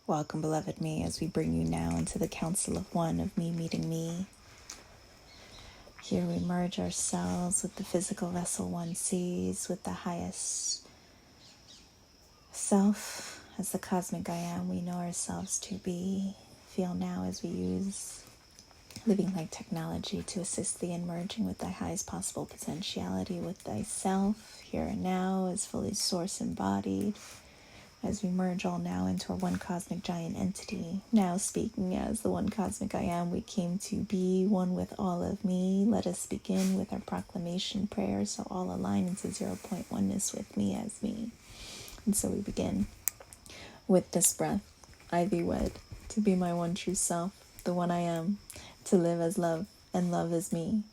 Welcome, beloved me, as we bring you now into the Council of One of me meeting me. Here we merge ourselves with the physical vessel one sees, with the highest self as the cosmic I am we know ourselves to be. Feel now as we use living light technology to assist thee in merging with thy highest possible potentiality with thyself, here and now, as fully source embodied. As we merge all now into our one cosmic giant entity, now speaking as the one cosmic I am, we came to be one with all of me. Let us begin with our proclamation prayer, so all align into 0 oneness with me as me. And so we begin with this breath. I thee wed, to be my one true self, the one I am, to live as love, and love as me,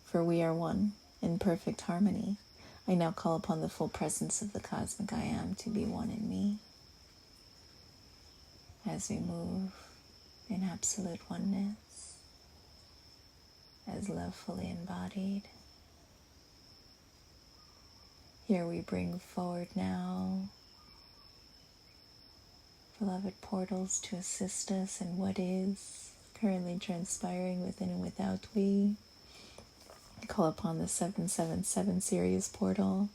for we are one, in perfect harmony. I now call upon the full presence of the cosmic I am to be one in me. As we move in absolute oneness, as love fully embodied. Here we bring forward now beloved portals to assist us in what is currently transpiring within and without we. Call upon the 777 Sirius portal,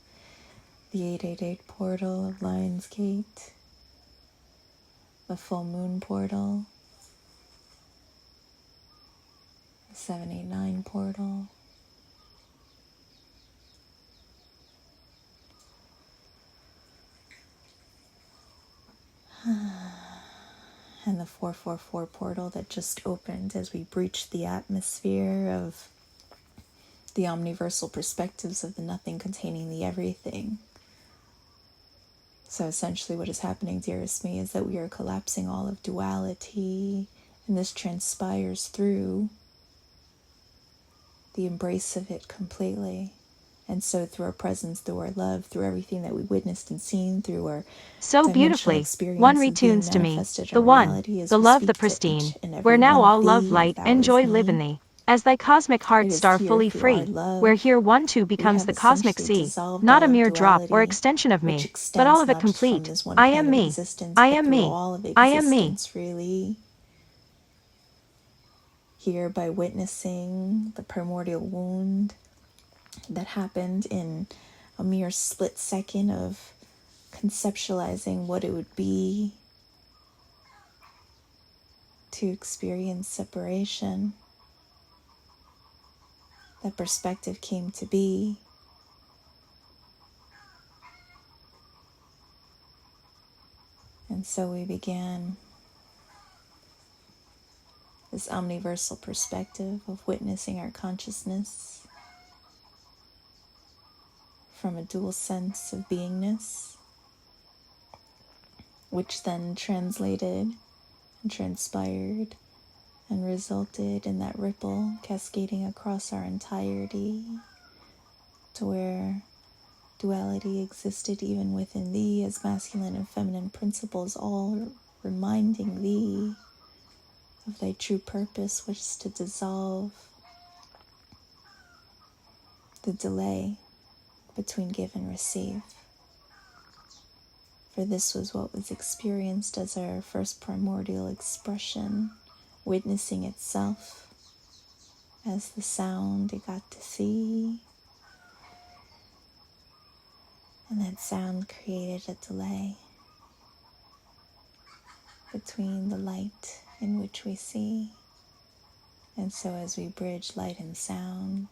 the 888 portal of Lionsgate, the full moon portal, the 789 portal, and the 444 portal that just opened as we breached the atmosphere of the omniversal perspectives of the nothing containing the everything. So essentially what is happening, dearest me, is that we are collapsing all of duality, and this transpires through the embrace of it completely. And so through our presence, through our love, through everything that we witnessed and seen, through our so beautifully, one retunes to me, the one, the love, the pristine, where now all love, light, and joy live in thee. As thy cosmic heart star fully free, where here one too becomes the cosmic sea, not a mere drop or extension of me, but all of it complete. I am me. I am me. I am me. Really, here by witnessing the primordial wound that happened in a mere split second of conceptualizing what it would be to experience separation. That perspective came to be. And so we began this omniversal perspective of witnessing our consciousness from a dual sense of beingness, which then translated and transpired and resulted in that ripple cascading across our entirety to where duality existed even within thee, as masculine and feminine principles, all reminding thee of thy true purpose, which is to dissolve the delay between give and receive. For this was what was experienced as our first primordial expression, witnessing itself as the sound it got to see. And that sound created a delay between the light in which we see. And so as we bridge light and sound,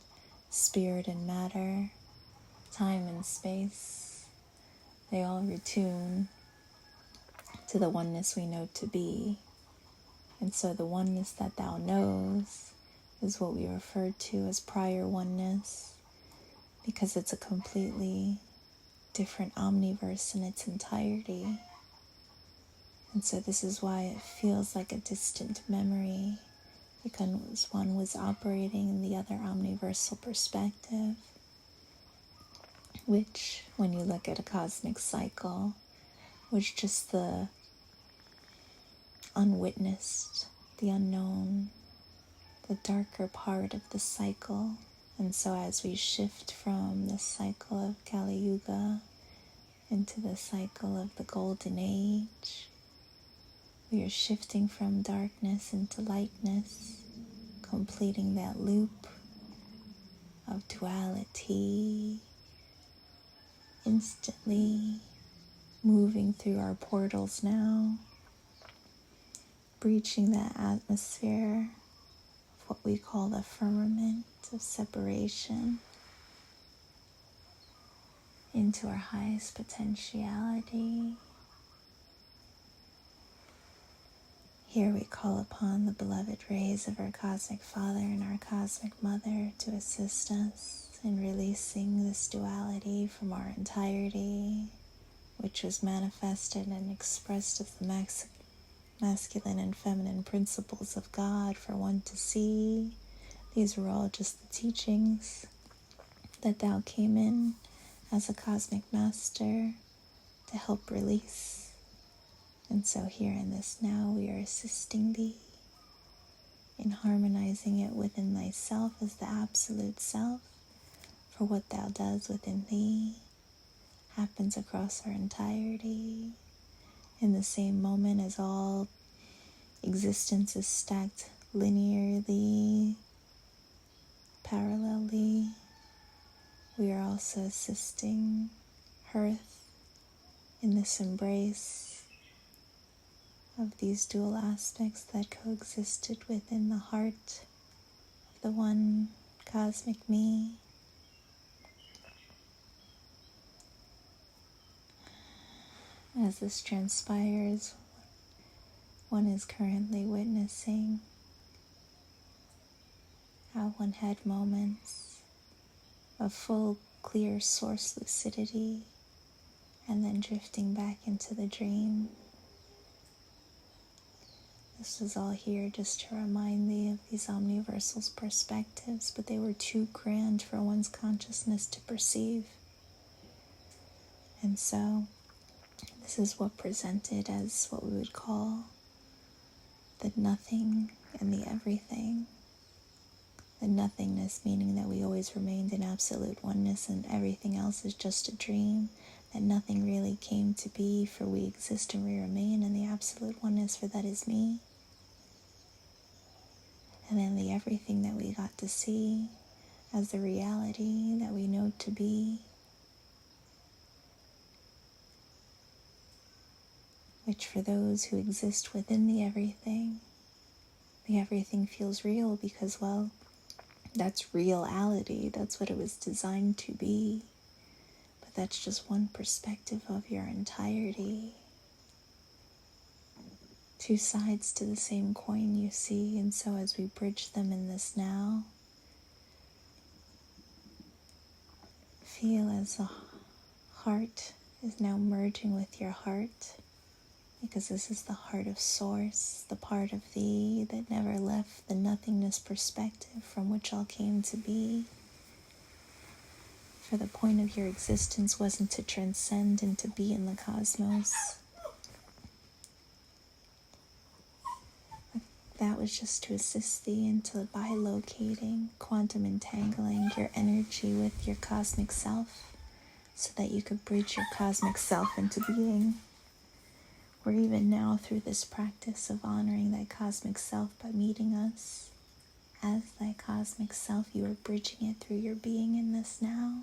spirit and matter, time and space, they all retune to the oneness we know to be. And so the oneness that thou knows is what we refer to as prior oneness, because it's a completely different omniverse in its entirety. And so this is why it feels like a distant memory, because one was operating in the other omniversal perspective, which, when you look at a cosmic cycle, was just the unwitnessed, the unknown, the darker part of the cycle. And so as we shift from the cycle of Kali Yuga into the cycle of the Golden Age, We are shifting from darkness into lightness, completing that loop of duality, instantly moving through our portals now, breaching that atmosphere of what we call the firmament of separation into our highest potentiality. Here we call upon the beloved rays of our Cosmic Father and our Cosmic Mother to assist us in releasing this duality from our entirety, which was manifested and expressed as the masculine and feminine principles of God for one to see. These were all just the teachings that thou came in as a cosmic master to help release. And so here in this now, we are assisting thee in harmonizing it within thyself as the absolute self, for what thou does within thee happens across our entirety in the same moment as all existence is stacked linearly, parallelly. We are also assisting Hearth in this embrace of these dual aspects that coexisted within the heart of the one cosmic me. As this transpires, one is currently witnessing how one had moments of full, clear source lucidity and then drifting back into the dream. This is all here just to remind thee of these omniversal perspectives, but they were too grand for one's consciousness to perceive. And so, this is what presented as what we would call the nothing and the everything. The nothingness meaning that we always remained in absolute oneness and everything else is just a dream, that nothing really came to be, for we exist and we remain in the absolute oneness, for that is me. And then the everything that we got to see as the reality that we know to be, which for those who exist within the everything feels real because, well, that's reality. That's what it was designed to be. But that's just one perspective of your entirety. Two sides to the same coin, you see, and so as we bridge them in this now, feel as the heart is now merging with your heart, because this is the heart of Source, the part of thee that never left the nothingness perspective from which all came to be. For the point of your existence wasn't to transcend and to be in the cosmos. That was just to assist thee into bilocating, quantum entangling your energy with your cosmic self, so that you could bridge your cosmic self into being. Or even now, through this practice of honoring thy cosmic self by meeting us as thy cosmic self, you are bridging it through your being in this now.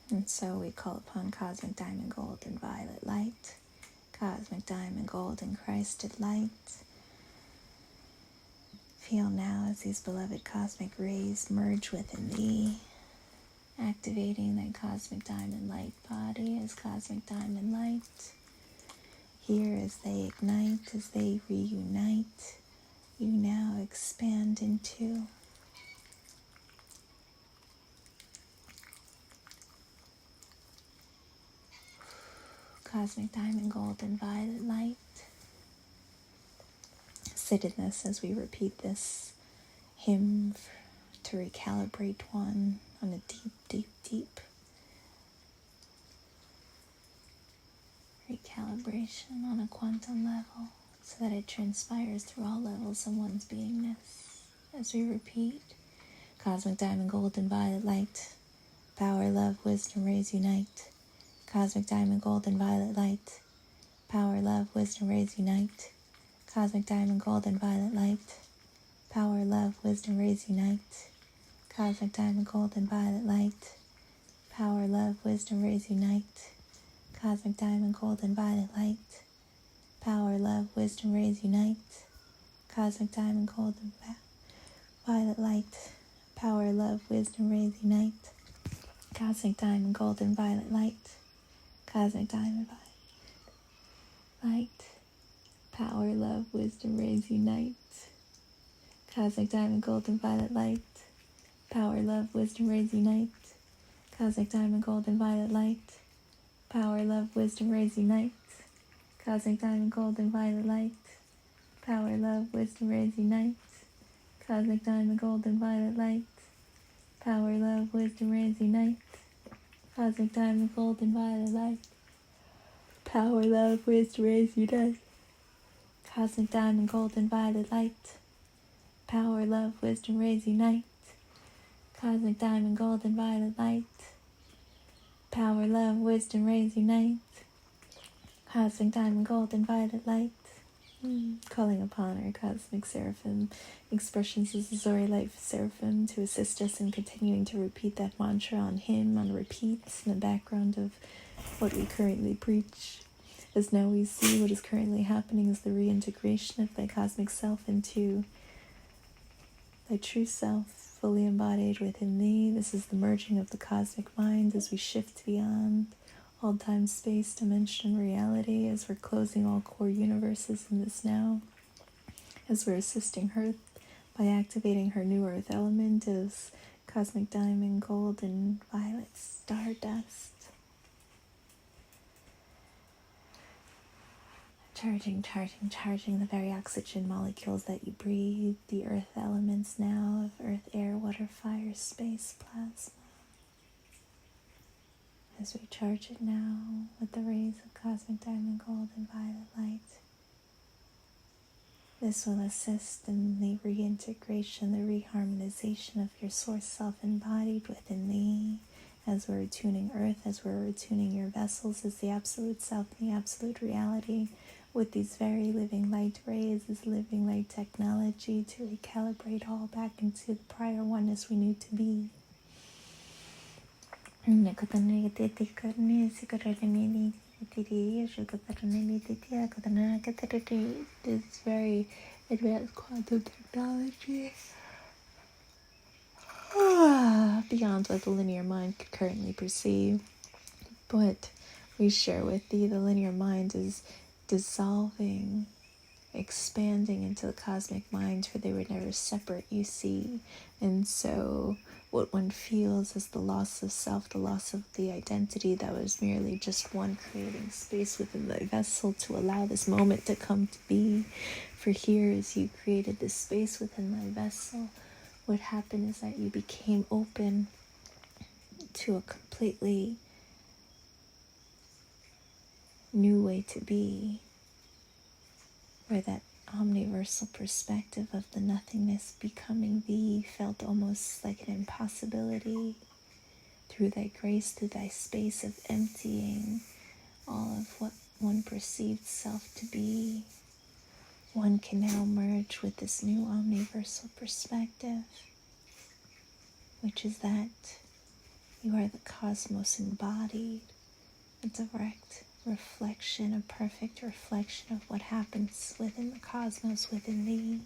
And so we call upon Cosmic Diamond Gold and Violet Light, Cosmic Diamond Gold and Christed Light. Feel now as these beloved cosmic rays merge within thee, activating thy Cosmic Diamond Light body as Cosmic Diamond Light. Here as they ignite, as they reunite, you now expand into Cosmic Diamond Gold and Violet Light. Sit in this as we repeat this hymn to recalibrate one on a deep, deep, deep recalibration on a quantum level, so that it transpires through all levels of one's beingness. As we repeat, Cosmic Diamond Gold and Violet Light, Power, love, wisdom, rays unite. Cosmic diamond, gold, and violet light. Power, love, wisdom, rays unite. Cosmic diamond, gold, and violet light. Power, love, wisdom, rays unite. Cosmic diamond, gold, and violet light. Power, love, wisdom, rays unite. Cosmic diamond, gold, and violet light. Power, love, wisdom, rays unite. Cosmic diamond, gold, and violet light. Power, love, wisdom, rays unite. Cosmic diamond, gold, and violet light. Cosmic diamond, violet light. Power, love, wisdom, rays unite. Cosmic diamond, gold, and violet light. Power, love, wisdom, rays unite. Cosmic diamond, gold, and violet light. Power, love, wisdom, rays unite. Cosmic diamond, gold, and violet light. Power, love, wisdom, rays unite. Cosmic diamond, gold, and violet light. Power, love, wisdom, rays unite. Cosmic diamond, gold, and violet light. Power, love, wisdom, rays unite. Cosmic diamond, gold, and violet light. Power, love, wisdom, rays unite. Cosmic diamond, gold, and violet light. Power, love, wisdom, rays unite. Cosmic diamond, gold, and violet light. Calling upon our cosmic seraphim expressions as the Zori light seraphim to assist us in continuing to repeat that mantra on him on repeats in the background of what we currently preach. As now we see what is currently happening is the reintegration of thy cosmic self into thy true self, fully embodied within thee. This is the merging of the cosmic mind as we shift beyond all time, space, dimension, reality, as we're closing all core universes in this now, as we're assisting her by activating her new earth element as cosmic diamond, gold, and violet stardust. Charging the very oxygen molecules that you breathe, the earth elements now of earth, air, water, fire, space, plasma. As we charge it now with the rays of cosmic diamond, gold, and violet light. This will assist in the reintegration, the reharmonization of your source self embodied within thee, as we're attuning earth, as we're attuning your vessels as the absolute self and the absolute reality with these very living light rays, this living light technology to recalibrate all back into the prior oneness we knew to be. It's very advanced quantum technology. Beyond what the linear mind could currently perceive. But we share with thee, the linear mind is dissolving, expanding into the cosmic mind, for they were never separate, you see. And so what one feels is the loss of self, the loss of the identity that was merely just one creating space within thy vessel to allow this moment to come to be. For here, as you created this space within thy vessel, what happened is that you became open to a completely new way to be, where that omniversal perspective of the nothingness becoming thee felt almost like an impossibility. Through thy grace, through thy space of emptying all of what one perceived self to be, one can now merge with this new omniversal perspective, which is that you are the cosmos embodied, a direct reflection, a perfect reflection of what happens within the cosmos within thee,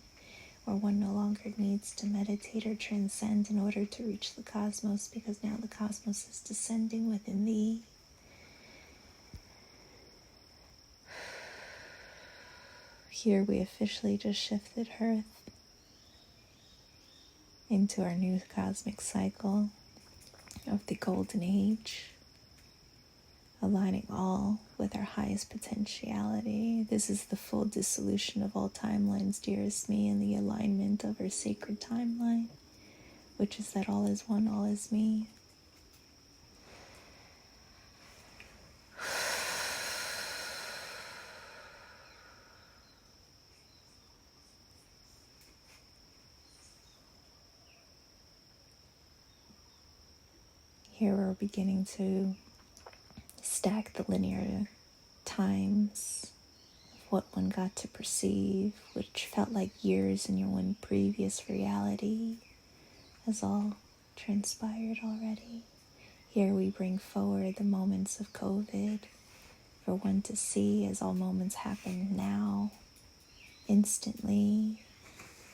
where one no longer needs to meditate or transcend in order to reach the cosmos, because now the cosmos is descending within thee. Here we officially just shifted Earth into our new cosmic cycle of the golden age, aligning all with our highest potentiality. This is the full dissolution of all timelines, dearest me, and the alignment of our sacred timeline, which is that all is one, all is me. Here we're beginning to stack the linear times of what one got to perceive, which felt like years in your one previous reality, has all transpired already. Here we bring forward the moments of COVID for one to see as all moments happen now, instantly.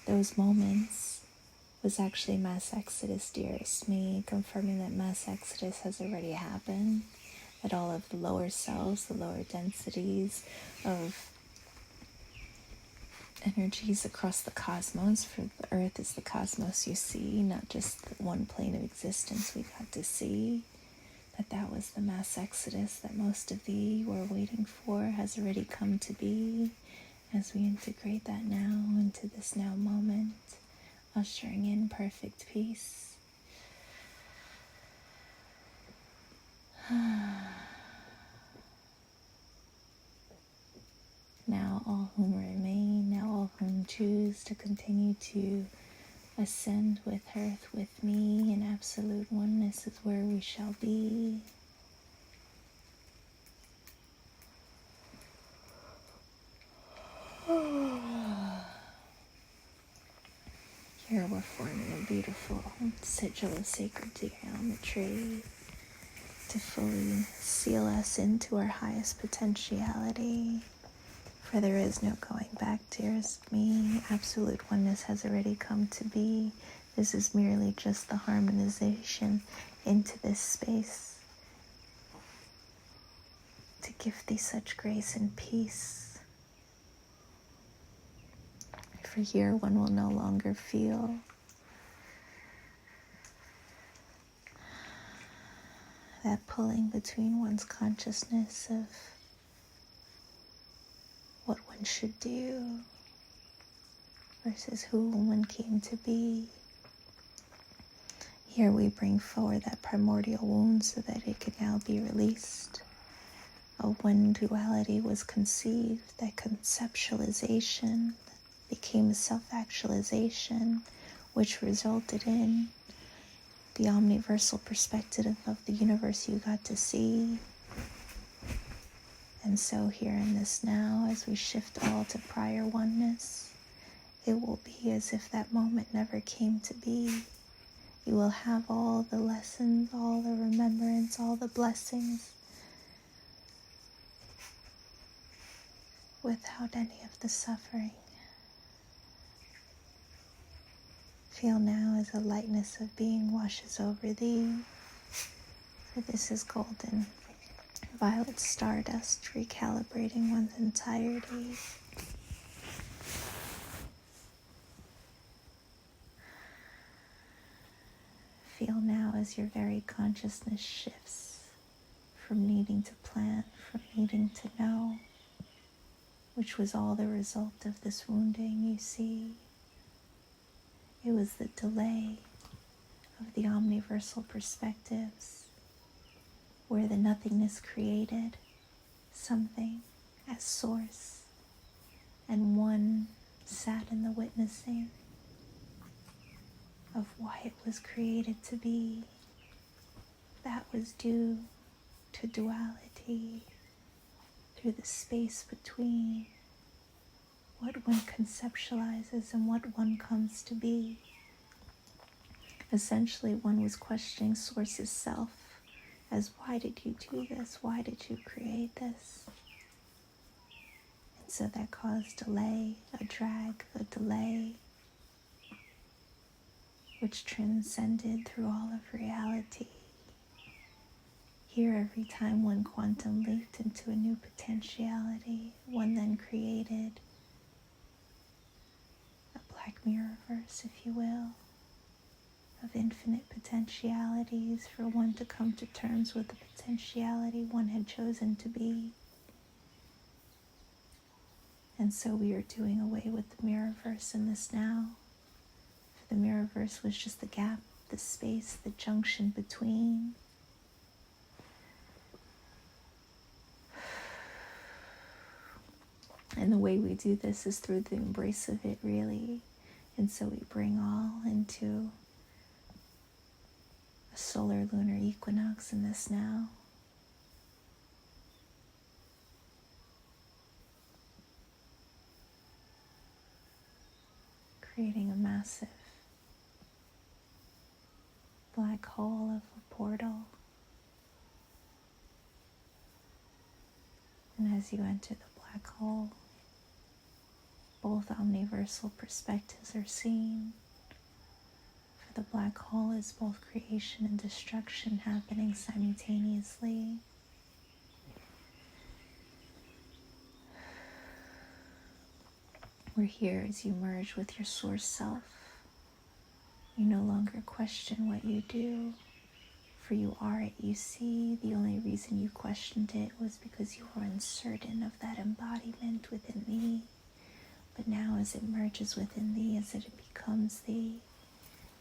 Those moments was actually mass exodus, dearest me, confirming that mass exodus has already happened, that all of the lower selves, the lower densities of energies across the cosmos, for the earth is the cosmos you see, not just the one plane of existence we got to see, that was the mass exodus that most of thee were waiting for has already come to be, as we integrate that now into this now moment, ushering in perfect peace. Now all whom remain, now all whom choose to continue to ascend with earth, with me, in absolute oneness is where we shall be. Here we're forming a beautiful sigil of sacred geometry to fully seal us into our highest potentiality. For there is no going back, dearest me. Absolute oneness has already come to be. This is merely just the harmonization into this space to give thee such grace and peace. For here one will no longer feel that pulling between one's consciousness of what one should do versus who one came to be. Here we bring forward that primordial wound so that it can now be released. Of when duality was conceived, that conceptualization became a self-actualization, which resulted in the omniversal perspective of the universe you got to see. And so here in this now, as we shift all to prior oneness, it will be as if that moment never came to be. You will have all the lessons, all the remembrance, all the blessings, without any of the suffering. Feel now as the lightness of being washes over thee, for this is golden, violet stardust, recalibrating one's entirety. Feel now as your very consciousness shifts from needing to plan, from needing to know, which was all the result of this wounding you see. It was the delay of the omniversal perspectives, where the nothingness created something as source, and one sat in the witnessing of why it was created to be. That was due to duality, through the space between what one conceptualizes and what one comes to be. Essentially, one was questioning Source's self as, why did you do this? Why did you create this? And so that caused delay, a drag, a delay, which transcended through all of reality. Here, every time one quantum leaped into a new potentiality, one then created a black mirrorverse, if you will, of infinite potentialities for one to come to terms with the potentiality one had chosen to be. And so we are doing away with the mirrorverse in this now. For the mirrorverse was just the gap, the space, the junction between. And the way we do this is through the embrace of it, really. And so we bring all into a solar lunar equinox in this now. Creating a massive black hole of a portal. And as you enter the black hole, both omniversal perspectives are seen. For the black hole is both creation and destruction happening simultaneously. We're here as you merge with your source self. You no longer question what you do, for you are it you see. The only reason you questioned it was because you were uncertain of that embodiment within thee. But now as it merges within thee, as it becomes thee,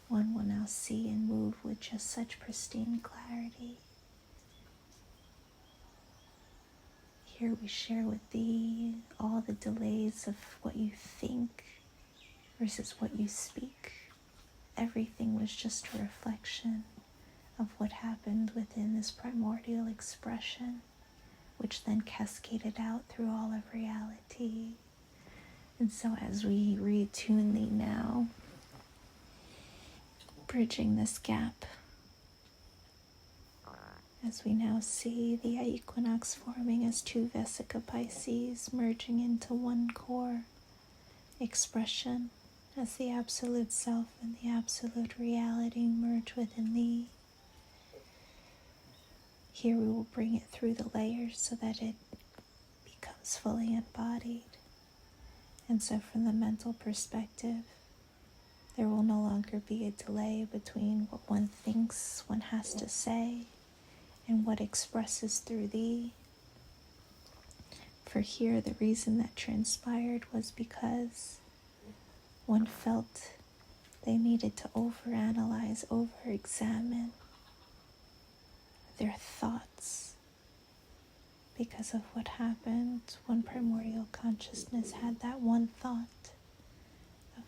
one will now see and move with just such pristine clarity. Here we share with thee all the delays of what you think versus what you speak. Everything was just a reflection of what happened within this primordial expression, which then cascaded out through all of reality. And so as we retune thee now, bridging this gap, as we now see the equinox forming as two Vesica Pisces merging into one core expression, as the absolute self and the absolute reality merge within thee. Here we will bring it through the layers so that it becomes fully embodied. And so from the mental perspective, there will no longer be a delay between what one thinks one has to say and what expresses through thee. For here, the reason that transpired was because one felt they needed to overanalyze, over-examine their thoughts. Because of what happened, one primordial consciousness had that one thought of,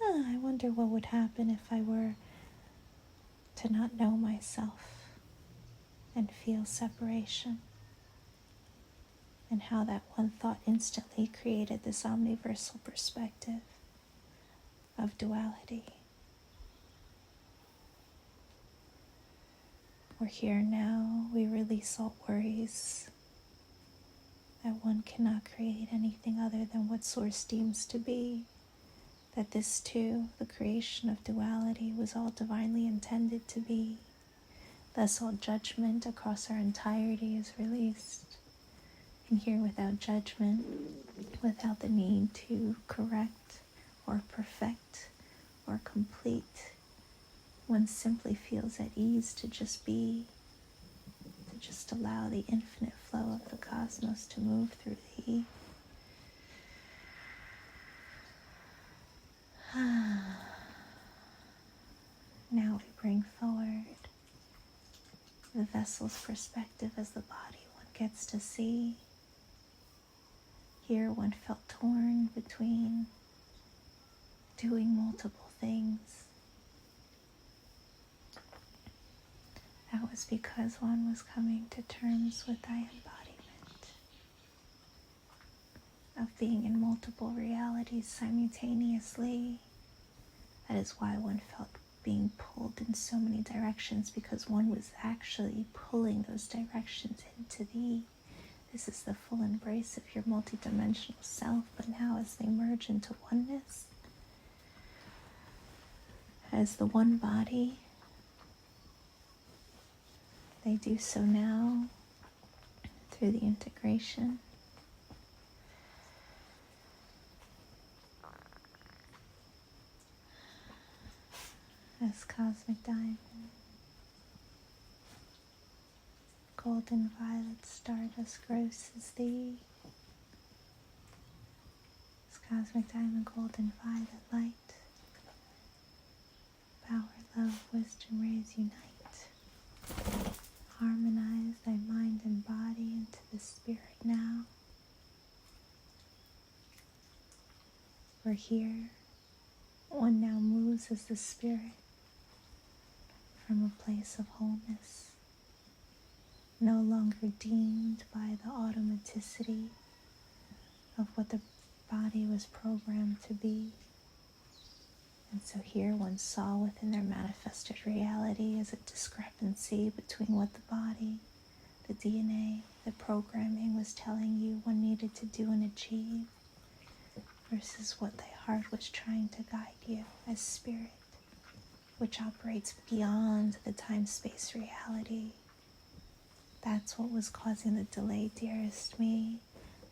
I wonder what would happen if I were to not know myself and feel separation, and how that one thought instantly created this omniversal perspective of duality. We're here now, we release all worries that one cannot create anything other than what Source deems to be, that this too, the creation of duality, was all divinely intended to be. Thus all judgment across our entirety is released. And here without judgment, without the need to correct or perfect or complete, one simply feels at ease to just be, to just allow the infinite flow of the cosmos to move through thee. Now we bring forward the vessel's perspective as the body one gets to see. Here one felt torn between doing multiple things. That was because one was coming to terms with thy embodiment of being in multiple realities simultaneously. That is why one felt being pulled in so many directions, because one was actually pulling those directions into thee. This is the full embrace of your multidimensional self, but now as they merge into oneness, as the one body, they do so now through the integration as cosmic diamond, golden violet stardust grosses thee, as cosmic diamond, golden violet light, power, love, wisdom, rays unite. Harmonize thy mind and body into the spirit now. For here, one now moves as the spirit from a place of wholeness, no longer deemed by the automaticity of what the body was programmed to be. And so here one saw within their manifested reality as a discrepancy between what the body, the DNA, the programming was telling you one needed to do and achieve versus what the heart was trying to guide you as spirit, which operates beyond the time-space reality. That's what was causing the delay, dearest me,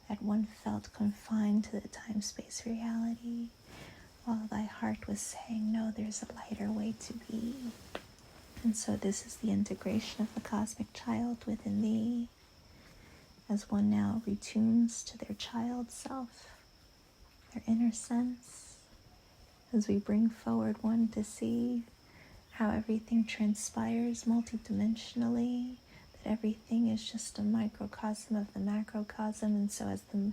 that one felt confined to the time-space reality, while thy heart was saying, no, there's a lighter way to be. And so this is the integration of the cosmic child within thee, as one now retunes to their child self, their inner sense, as we bring forward one to see how everything transpires multidimensionally, that everything is just a microcosm of the macrocosm. And so as the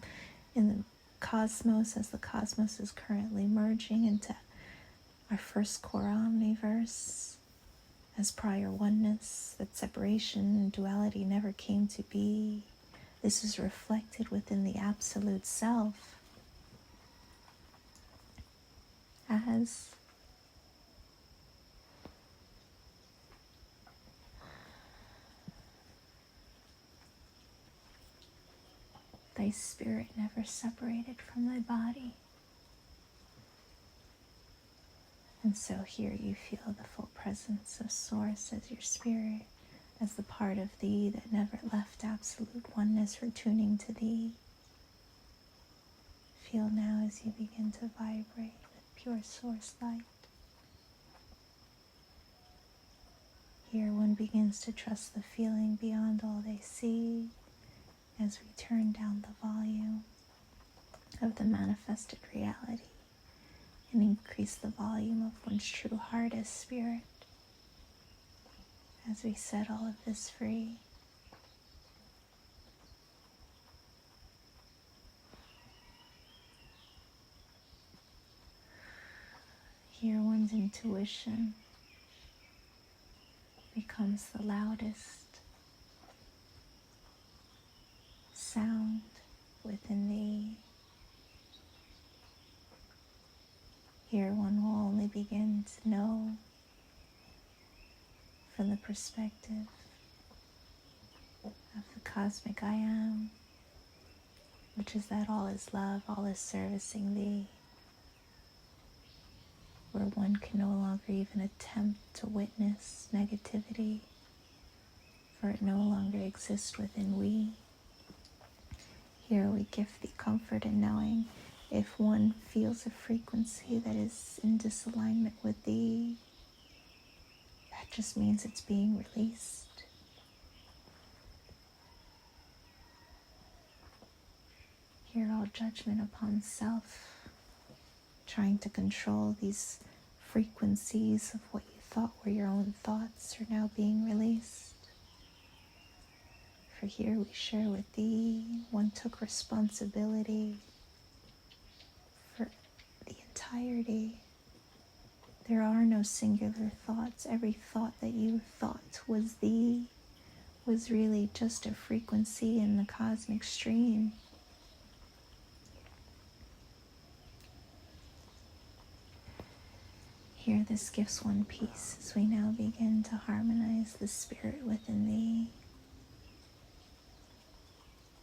cosmos is currently merging into our first core omniverse, as prior oneness, that separation and duality never came to be. This is reflected within the absolute self as thy spirit never separated from thy body. And so here you feel the full presence of Source as your spirit, as the part of thee that never left absolute oneness returning to thee. Feel now as you begin to vibrate with pure Source light. Here one begins to trust the feeling beyond all they see as we turn down the volume of the manifested reality and increase the volume of one's true heart as spirit, as we set all of this free. Here one's intuition becomes the loudest sound within thee. Here one will only begin to know from the perspective of the cosmic I am, which is that all is love, all is servicing thee, where one can no longer even attempt to witness negativity, for it no longer exists within we. Here we give thee comfort in knowing if one feels a frequency that is in disalignment with thee, that just means it's being released. Here all judgment upon self, trying to control these frequencies of what you thought were your own thoughts, are now being released. For here we share with thee, one took responsibility for the entirety. There are no singular thoughts. Every thought that you thought was thee was really just a frequency in the cosmic stream. Here this gives one peace as we now begin to harmonize the spirit within thee.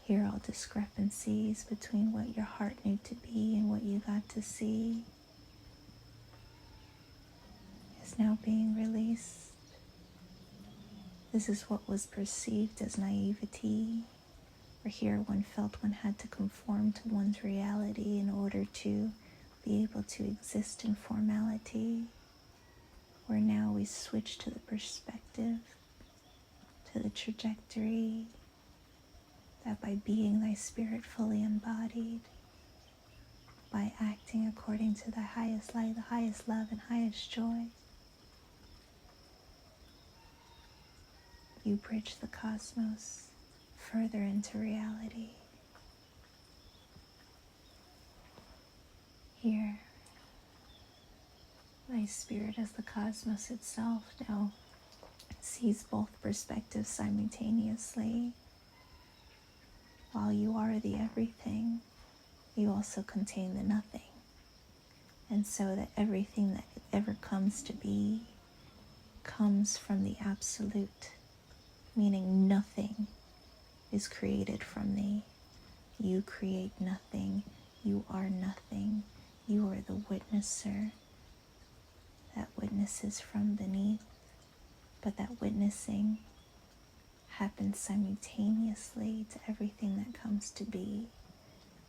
Here all discrepancies between what your heart knew to be and what you got to see is now being released. This is what was perceived as naivety, where here one felt one had to conform to one's reality in order to be able to exist in formality, where now we switch to the perspective, to the trajectory, that by being thy spirit fully embodied, by acting according to the highest light, the highest love, and highest joy, you bridge the cosmos further into reality. Here, thy spirit as the cosmos itself now sees both perspectives simultaneously. While you are the everything, you also contain the nothing. And so that everything that ever comes to be comes from the absolute, meaning nothing is created from thee. You create nothing. You are nothing. You are the witnesser that witnesses from beneath. But that witnessing happens simultaneously to everything that comes to be.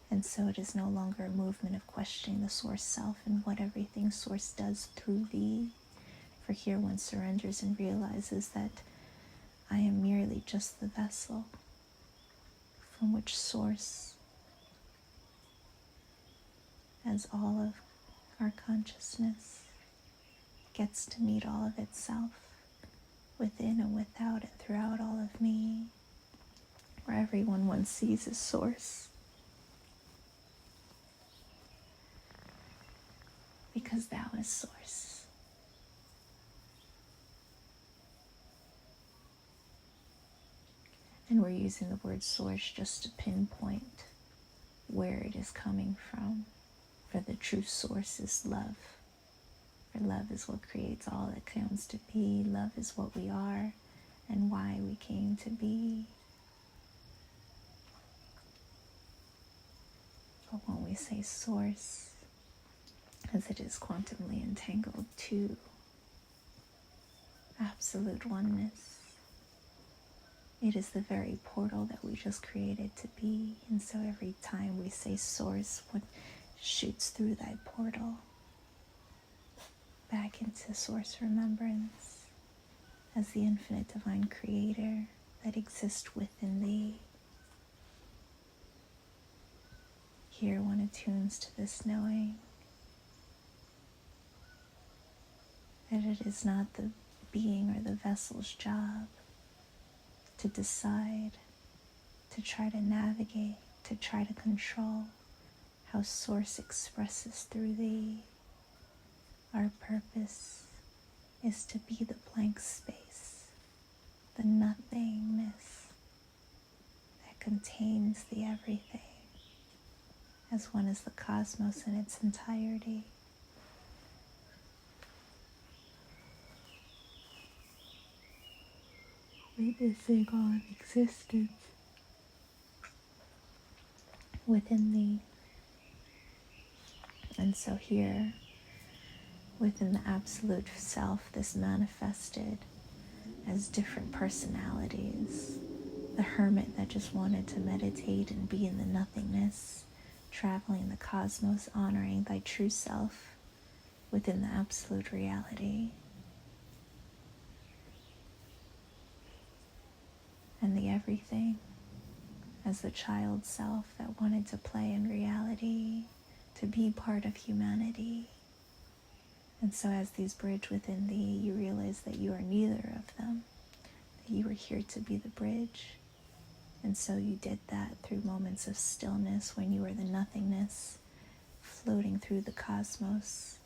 And so it is no longer a movement of questioning the source self and what everything source does through thee. For here one surrenders and realizes that I am merely just the vessel from which source, as all of our consciousness, gets to meet all of itself within and without and throughout all of me, where everyone one sees is source. Because thou is source. And we're using the word source just to pinpoint where it is coming from. For the true source is love. For love is what creates all that comes to be. Love is what we are and why we came to be. But when we say source, as it is quantumly entangled to absolute oneness, it is the very portal that we just created to be. And so every time we say source, what shoots through thy portal back into source remembrance as the infinite divine creator that exists within thee. Here one attunes to this knowing that it is not the being or the vessel's job to decide, to try to navigate, to try to control how source expresses through thee. Our purpose is to be the blank space, the nothingness that contains the everything, as one is the cosmos in its entirety. Witnessing all of existence within thee. And so here, within the absolute self, this manifested as different personalities. The hermit that just wanted to meditate and be in the nothingness, traveling the cosmos, honoring thy true self within the absolute reality. And the everything as the child self that wanted to play in reality, to be part of humanity. And so as these bridge within thee, you realize that you are neither of them, that you were here to be the bridge. And so you did that through moments of stillness when you were the nothingness, floating through the cosmos,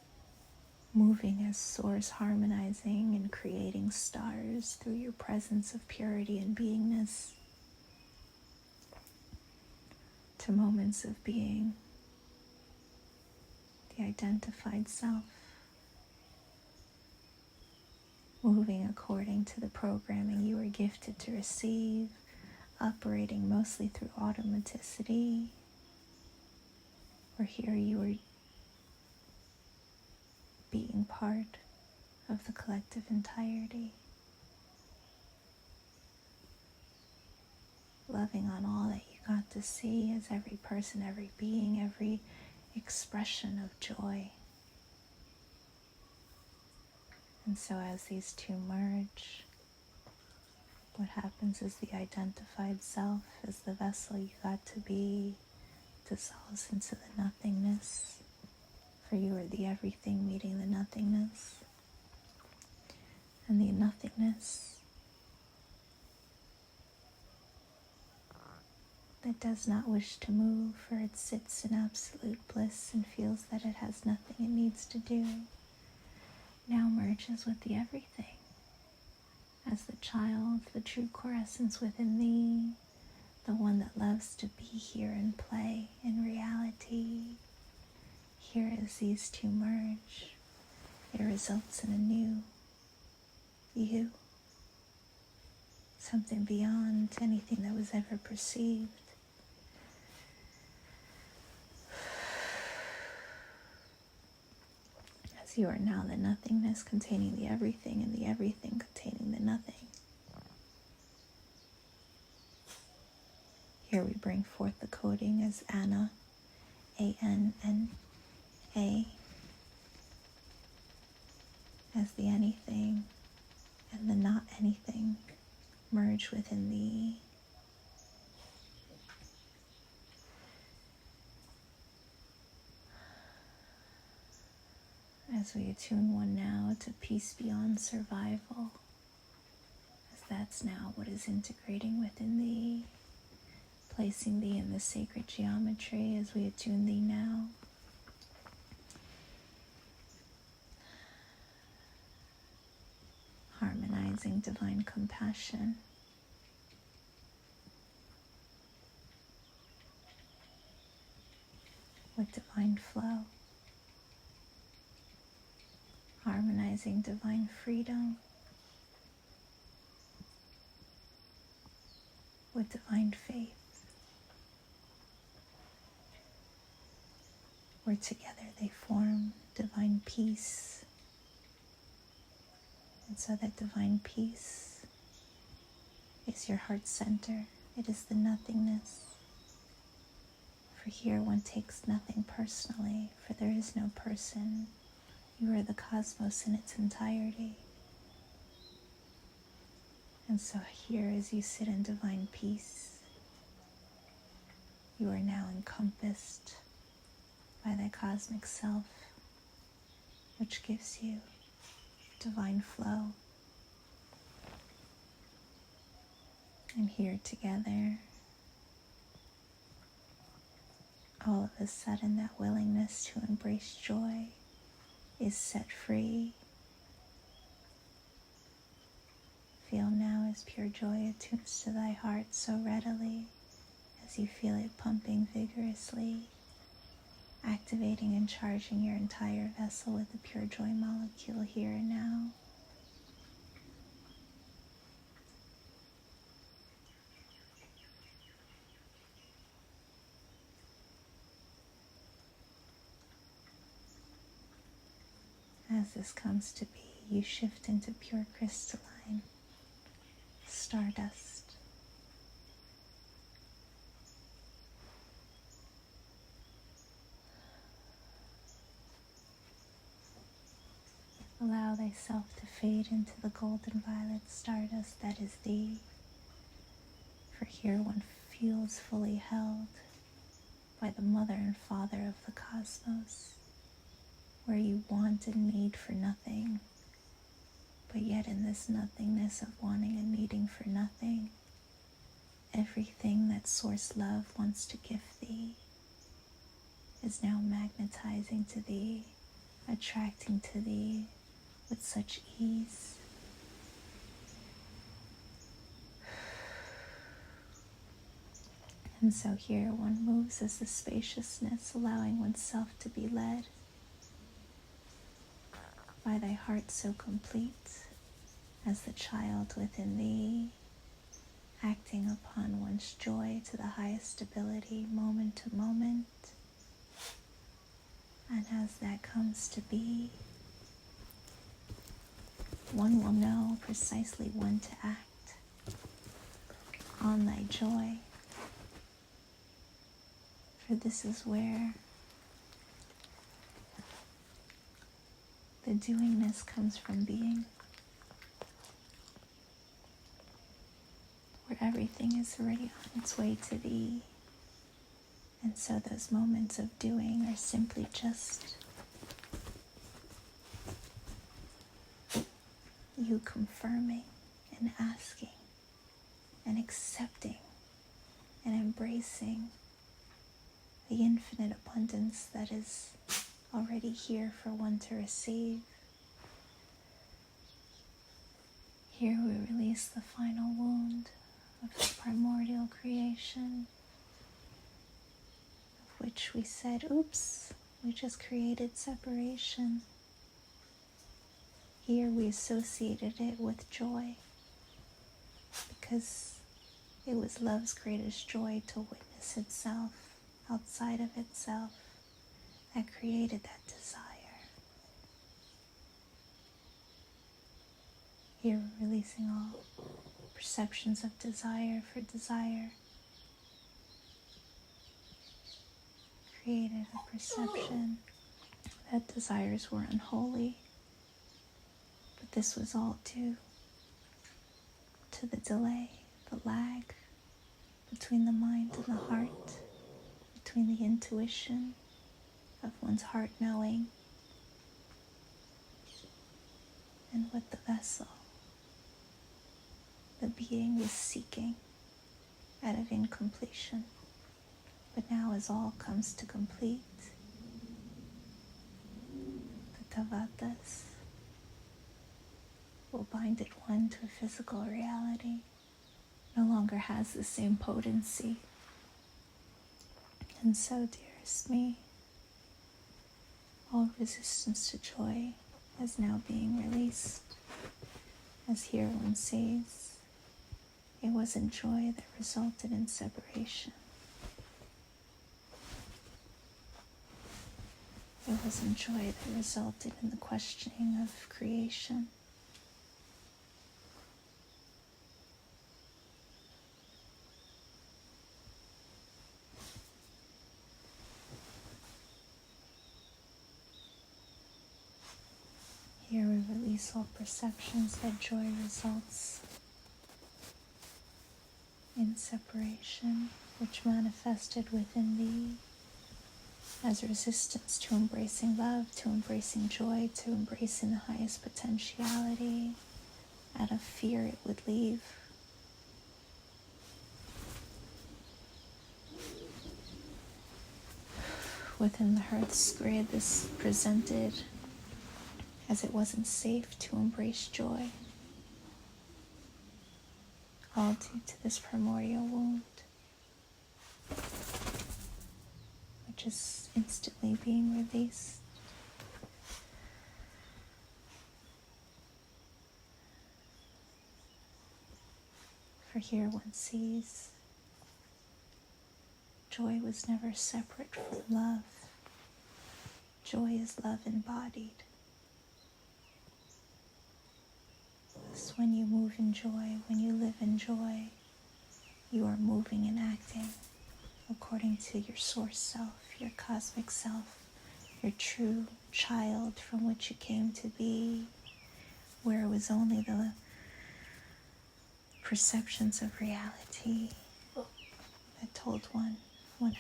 moving as source, harmonizing and creating stars through your presence of purity and beingness, to moments of being the identified self, moving according to the programming you were gifted to receive, operating mostly through automaticity, where here you were being part of the collective entirety, loving on all that you got to see as every person, every being, every expression of joy. And so as these two merge, what happens is the identified self, as the vessel you got to be, dissolves into the nothingness, for you are the everything meeting the nothingness. And the nothingness that does not wish to move, for it sits in absolute bliss and feels that it has nothing it needs to do, now merges with the everything as the child, the true core essence within thee, the one that loves to be here and play in reality. Here as these two merge, it results in a new you, something beyond anything that was ever perceived. As you are now the nothingness containing the everything, and the everything containing the nothing. Here we bring forth the coding as Anna, A-N-N-A, as the anything and the not anything merge within thee. As we attune one now to peace beyond survival, as that's now what is integrating within thee, placing thee in the sacred geometry as we attune thee now. Harmonizing divine compassion with divine flow. Harmonizing divine freedom with divine faith. Where together they form divine peace. And so that divine peace is your heart center. It is the nothingness. For here one takes nothing personally, for there is no person. You are the cosmos in its entirety. And so here as you sit in divine peace, you are now encompassed by that cosmic self, which gives you divine flow. And here together, all of a sudden that willingness to embrace joy is set free. Feel now as pure joy attunes to thy heart so readily as you feel it pumping vigorously, activating and charging your entire vessel with the pure joy molecule here and now. As this comes to be, you shift into pure crystalline, stardust. Allow thyself to fade into the golden violet stardust that is thee. For here one feels fully held by the mother and father of the cosmos, where you want and need for nothing, but yet in this nothingness of wanting and needing for nothing, everything that source love wants to give thee is now magnetizing to thee, attracting to thee with such ease. And so here one moves as the spaciousness, allowing oneself to be led by thy heart so complete as the child within thee, acting upon one's joy to the highest ability, moment to moment. And as that comes to be, one will know precisely when to act on thy joy. For this is where the doingness comes from being, where everything is already on its way to thee. And so those moments of doing are simply just you confirming and asking and accepting and embracing the infinite abundance that is already here for one to receive. Here we release the final wound of the primordial creation, of which we said, oops, we just created separation. Here we associated it with joy, because it was love's greatest joy to witness itself outside of itself that created that desire. Here we're releasing all perceptions of desire for desire. Created a perception that desires were unholy, but this was all due to the delay, the lag between the mind and the heart, between the intuition of one's heart knowing and what the vessel, the being, was seeking out of incompletion. But now as all comes to complete, the Tavatas will bind it one to a physical reality, no longer has the same potency. And so, dearest me, all resistance to joy is now being released, as here one sees, it wasn't joy that resulted in separation. It wasn't joy that resulted in the questioning of creation. Here we release all perceptions that joy results in separation, which manifested within thee as resistance to embracing love, to embracing joy, to embracing the highest potentiality, out of fear it would leave. Within the hearth's grid, this presented as it wasn't safe to embrace joy, all due to this primordial wound, which is instantly being released. For here one sees joy was never separate from love. Joy is love embodied. Thus, when you move in joy, when you live in joy, you are moving and acting according to your source self, your cosmic self, your true child from which you came to be, where it was only the perceptions of reality that told one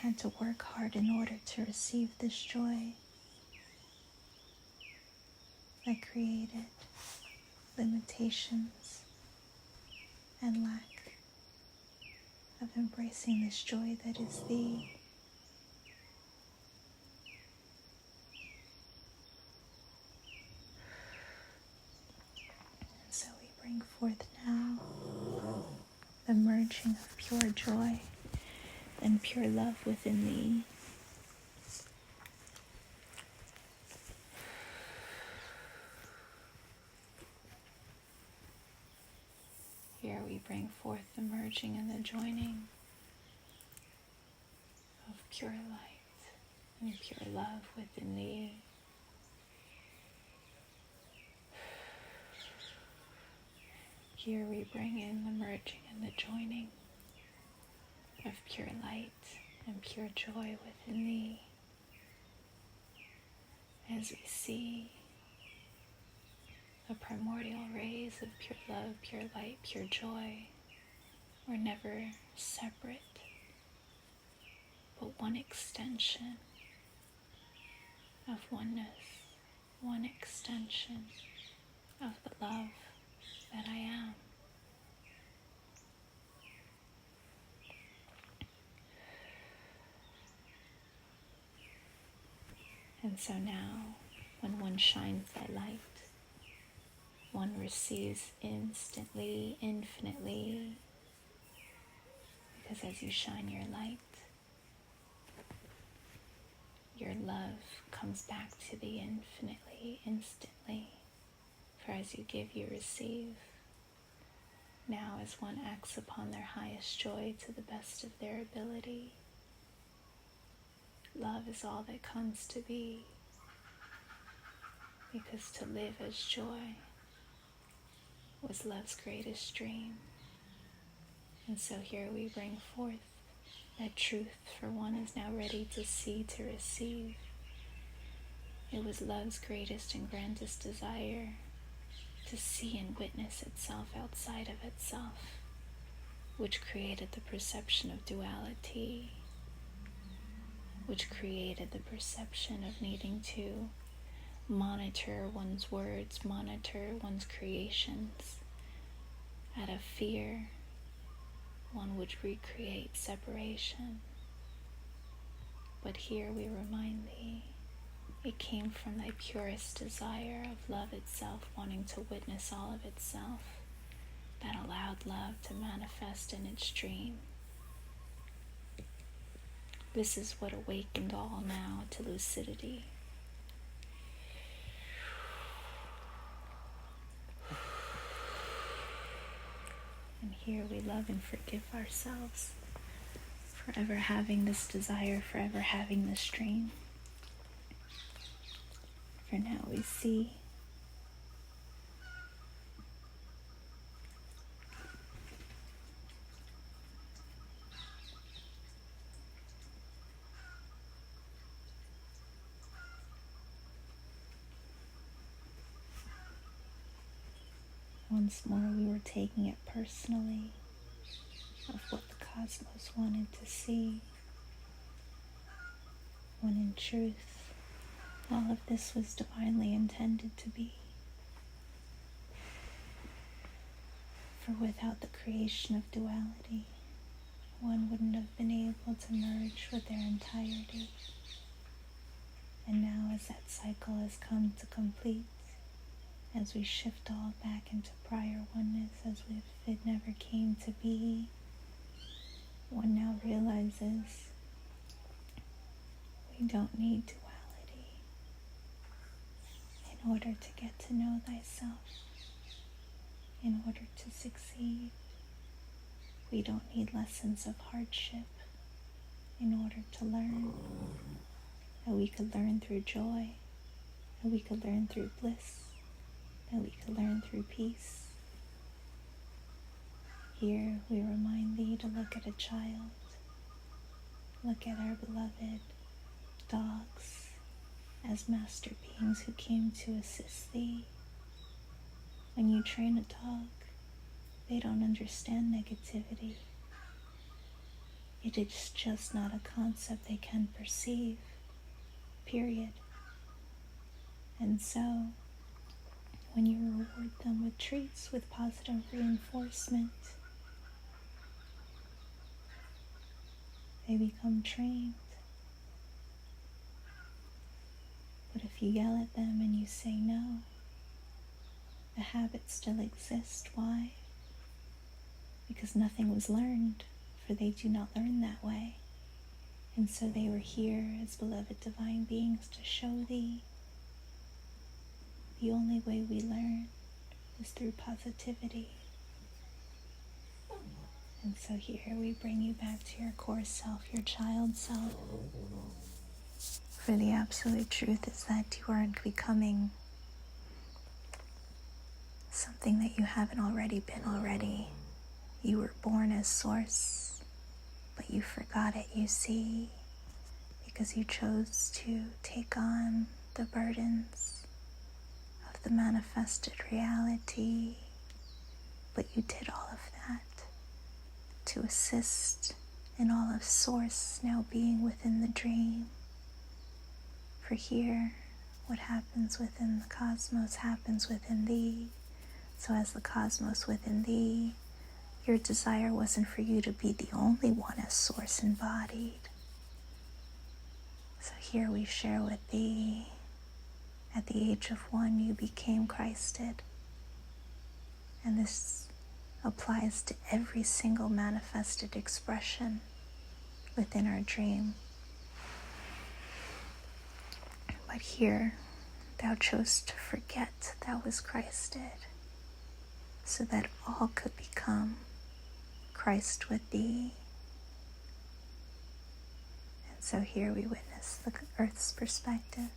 had to work hard in order to receive this joy that created limitations and lack of embracing this joy that is thee. And so we bring forth now the merging of pure joy and pure love within thee. Here we bring forth the merging and the joining of pure light and pure love within thee. Here we bring in the merging and the joining of pure light and pure joy within thee, as we see the primordial rays of pure love, pure light, pure joy were never separate, but one extension of oneness, one extension of the love that I am. And so now, when one shines that light one receives instantly, infinitely, because as you shine your light, your love comes back to the infinitely, instantly. For as you give, you receive. Now as one acts upon their highest joy to the best of their ability, love is all that comes to be, because to live as joy was love's greatest dream. And so here we bring forth that truth, for one is now ready to see, to receive. It was love's greatest and grandest desire to see and witness itself outside of itself, which created the perception of duality, which created the perception of needing to monitor one's words, monitor one's creations. Out of fear, one would recreate separation. But here we remind thee, it came from thy purest desire of love itself, wanting to witness all of itself, that allowed love to manifest in its dream. This is what awakened all now to lucidity. And here we love and forgive ourselves for ever having this desire, for ever having this dream. For now we see once more we were taking it personally of what the cosmos wanted to see, when in truth all of this was divinely intended to be. For without the creation of duality, one wouldn't have been able to merge with their entirety. And now as that cycle has come to complete, as we shift all back into prior oneness, as if it never came to be, one now realizes we don't need duality in order to get to know thyself, in order to succeed. We don't need lessons of hardship in order to learn. That we could learn through joy, that we could learn through bliss, that we could learn through peace. Here we remind thee to look at a child, look at our beloved dogs as master beings who came to assist thee. When you train a dog, they don't understand negativity. It is just not a concept they can perceive, period. And so, when you reward them with treats, with positive reinforcement, they become trained. But if you yell at them and you say no, the habit still exists. Why? Because nothing was learned, for they do not learn that way. And so they were here as beloved divine beings to show thee the only way we learn is through positivity. And so here we bring you back to your core self, your child self. For the absolute truth is that you aren't becoming something that you haven't already been already. You were born as source, but you forgot it, you see, because you chose to take on the burdens of the manifested reality. But you did all of that to assist in all of source now being within the dream. For here, what happens within the cosmos happens within thee. So as the cosmos within thee, your desire wasn't for you to be the only one as source embodied. So here we share with thee, at the age of 1, you became Christed. And this applies to every single manifested expression within our dream. But here, thou chost to forget that was Christ did, so that all could become Christ with thee. And so here we witness the earth's perspective.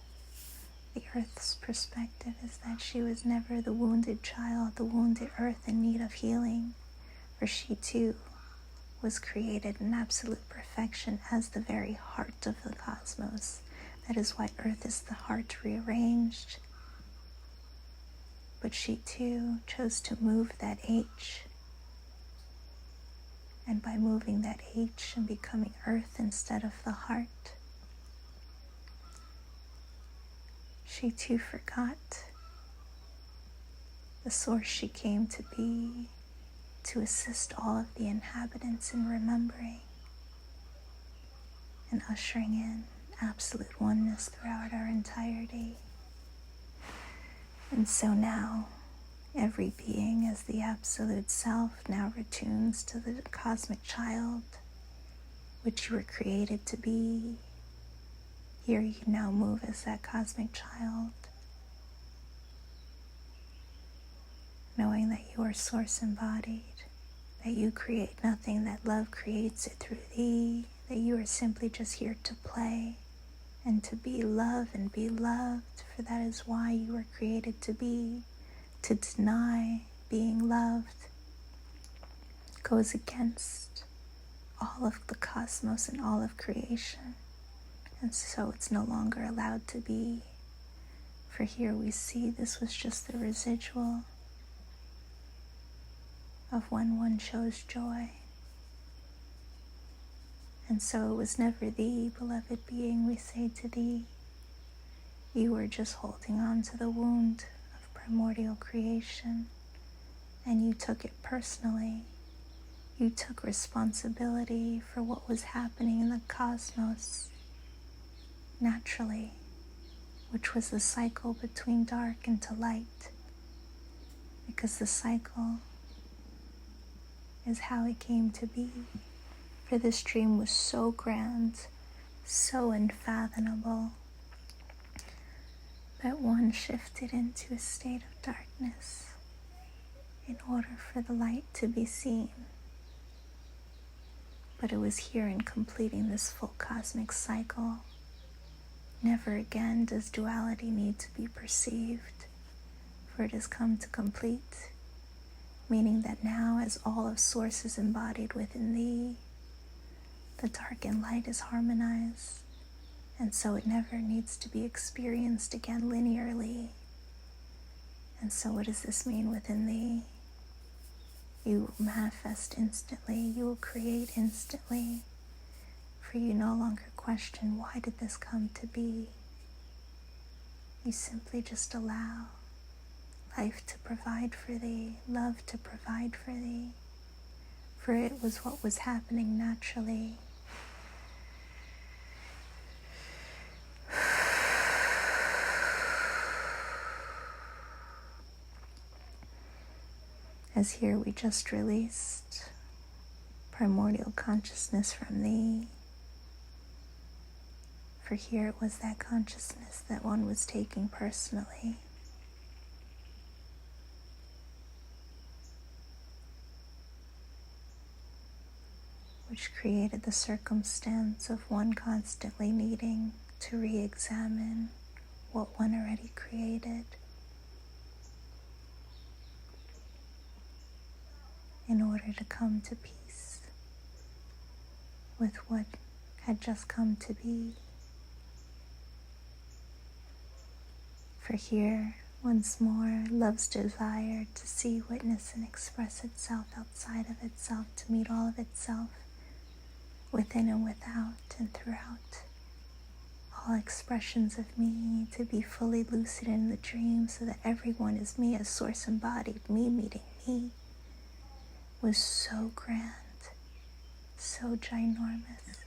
The earth's perspective is that she was never the wounded child, the wounded earth in need of healing, for she too was created in absolute perfection as the very heart of the cosmos. That is why earth is the heart rearranged. But she too chose to move that H. And by moving that H and becoming earth instead of the heart, she too forgot the source she came to be, to assist all of the inhabitants in remembering and ushering in absolute oneness throughout our entirety. And so now, every being as the absolute self now retunes to the cosmic child, which you were created to be. Here you now move as that cosmic child, knowing that you are source embodied, that you create nothing, that love creates it through thee, that you are simply just here to play and to be love and be loved, for that is why you were created to be. To deny being loved goes against all of the cosmos and all of creation, and so it's no longer allowed to be. For here we see this was just the residual of when one chose joy. And so it was never thee, beloved being, we say to thee. You were just holding on to the wound of primordial creation, and you took it personally. You took responsibility for what was happening in the cosmos naturally, which was the cycle between dark and to light, because the cycle is how it came to be. For this dream was so grand, so unfathomable, that one shifted into a state of darkness in order for the light to be seen. But it was here in completing this full cosmic cycle. Never again does duality need to be perceived, for it has come to complete, meaning that now as all of source is embodied within thee, the dark and light is harmonized, and so it never needs to be experienced again linearly. And so what does this mean within thee? You will manifest instantly, you will create instantly, for you no longer question, why did this come to be? You simply just allow life to provide for thee, love to provide for thee, for it was what was happening naturally. As here we just released primordial consciousness from thee. For here it was that consciousness that one was taking personally. Which created the circumstance of one constantly needing to re-examine what one already created, in order to come to peace with what had just come to be. For here, once more, love's desire to see, witness, and express itself outside of itself, to meet all of itself, within and without and throughout. All expressions of me to be fully lucid in the dream, so that everyone is me as source embodied, me meeting me, was so grand, so ginormous.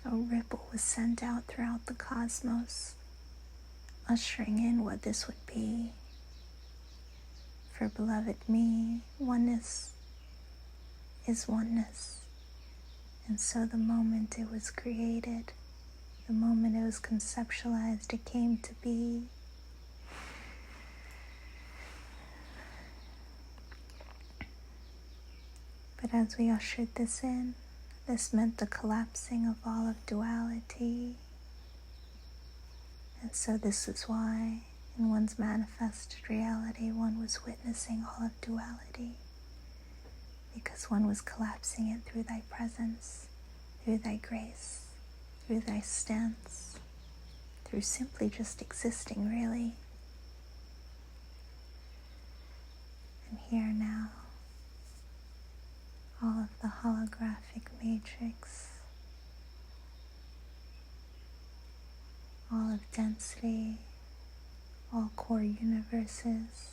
A ripple was sent out throughout the cosmos, ushering in what this would be. For beloved me, oneness is oneness. And so the moment it was created, the moment it was conceptualized, it came to be. But as we ushered this in, this meant the collapsing of all of duality. And so this is why in one's manifested reality, one was witnessing all of duality, because one was collapsing it through thy presence, through thy grace, through thy stance, through simply just existing, really. And here now, all of the holographic matrix, all of density, all core universes,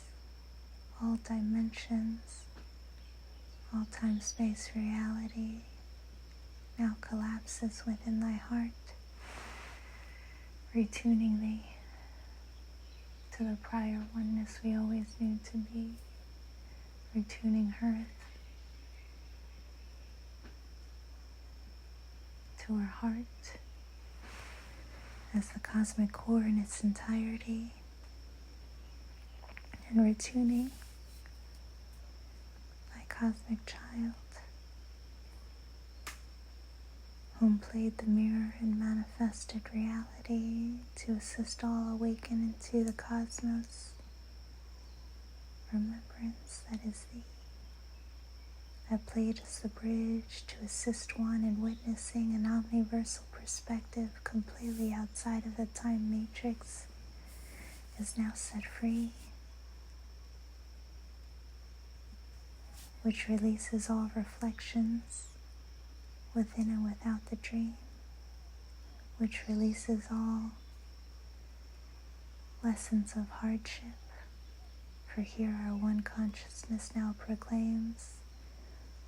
all dimensions, all time-space reality now collapses within thy heart, retuning thee to the prior oneness we always knew to be, retuning Earth to her heart as the cosmic core in its entirety, and retuning thy cosmic child, whom played the mirror and manifested reality to assist all awaken into the cosmos, remembrance that is thee, that played as the bridge to assist one in witnessing an omniversal perspective completely outside of the time matrix, is now set free, which releases all reflections within and without the dream, which releases all lessons of hardship. For here our one consciousness now proclaims,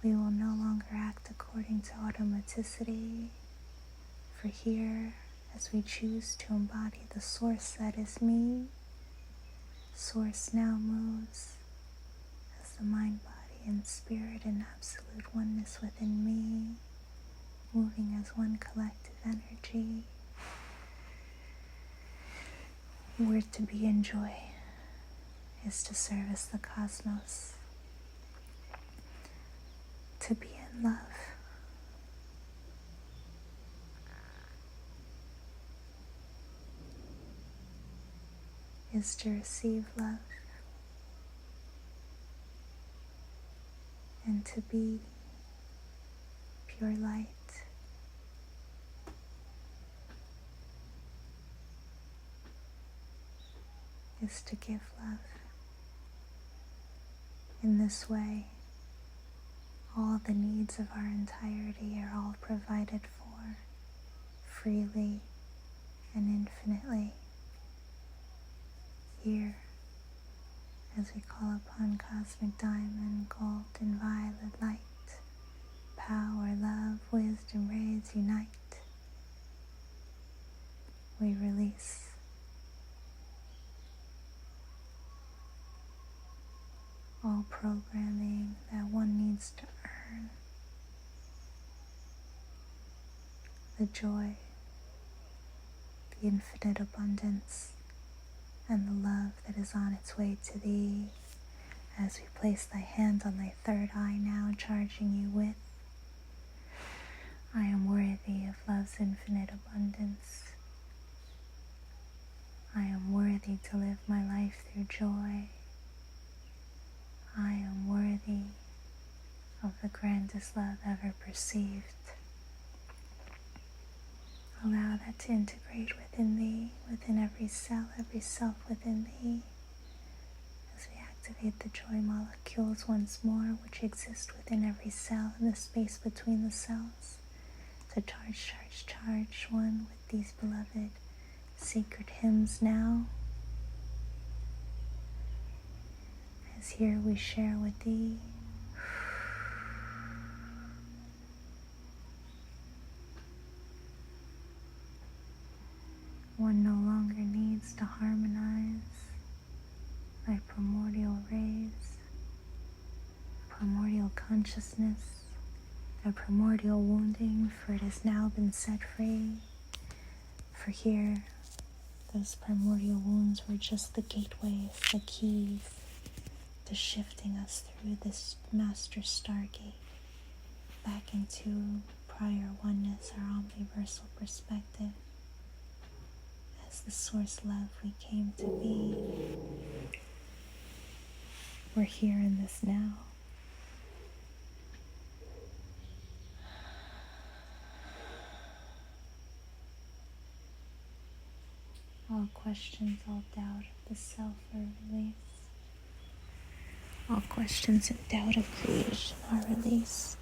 we will no longer act according to automaticity. For here, as we choose to embody the source that is me, source now moves as the mind, body, and spirit in absolute oneness within me, moving as one collective energy. We're to be in joy is to service the cosmos, to be in love is to receive love, and to be pure light is to give love. In this way, all the needs of our entirety are all provided for freely and infinitely. Here, as we call upon cosmic diamond, gold, and violet light, power, love, wisdom, rays unite. We release all programming that one needs to earn the joy, the infinite abundance, and the love that is on its way to thee, as we place thy hand on thy third eye now, charging you with, I am worthy of love's infinite abundance. I am worthy to live my life through joy. I am worthy of the grandest love ever perceived. Allow that to integrate within thee, within every cell, every self within thee, as we activate the joy molecules once more, which exist within every cell and the space between the cells, to charge one with these beloved sacred hymns now. As here we share with thee one no longer needs to harmonize thy primordial rays consciousness, a primordial wounding, for it has now been set free. For here, those primordial wounds were just the gateways, the keys to shifting us through this master stargate back into prior oneness, our omniversal perspective, as the source love we came to be. We're here in this now. All questions, all doubt of the self are released. All questions and doubt of creation are released.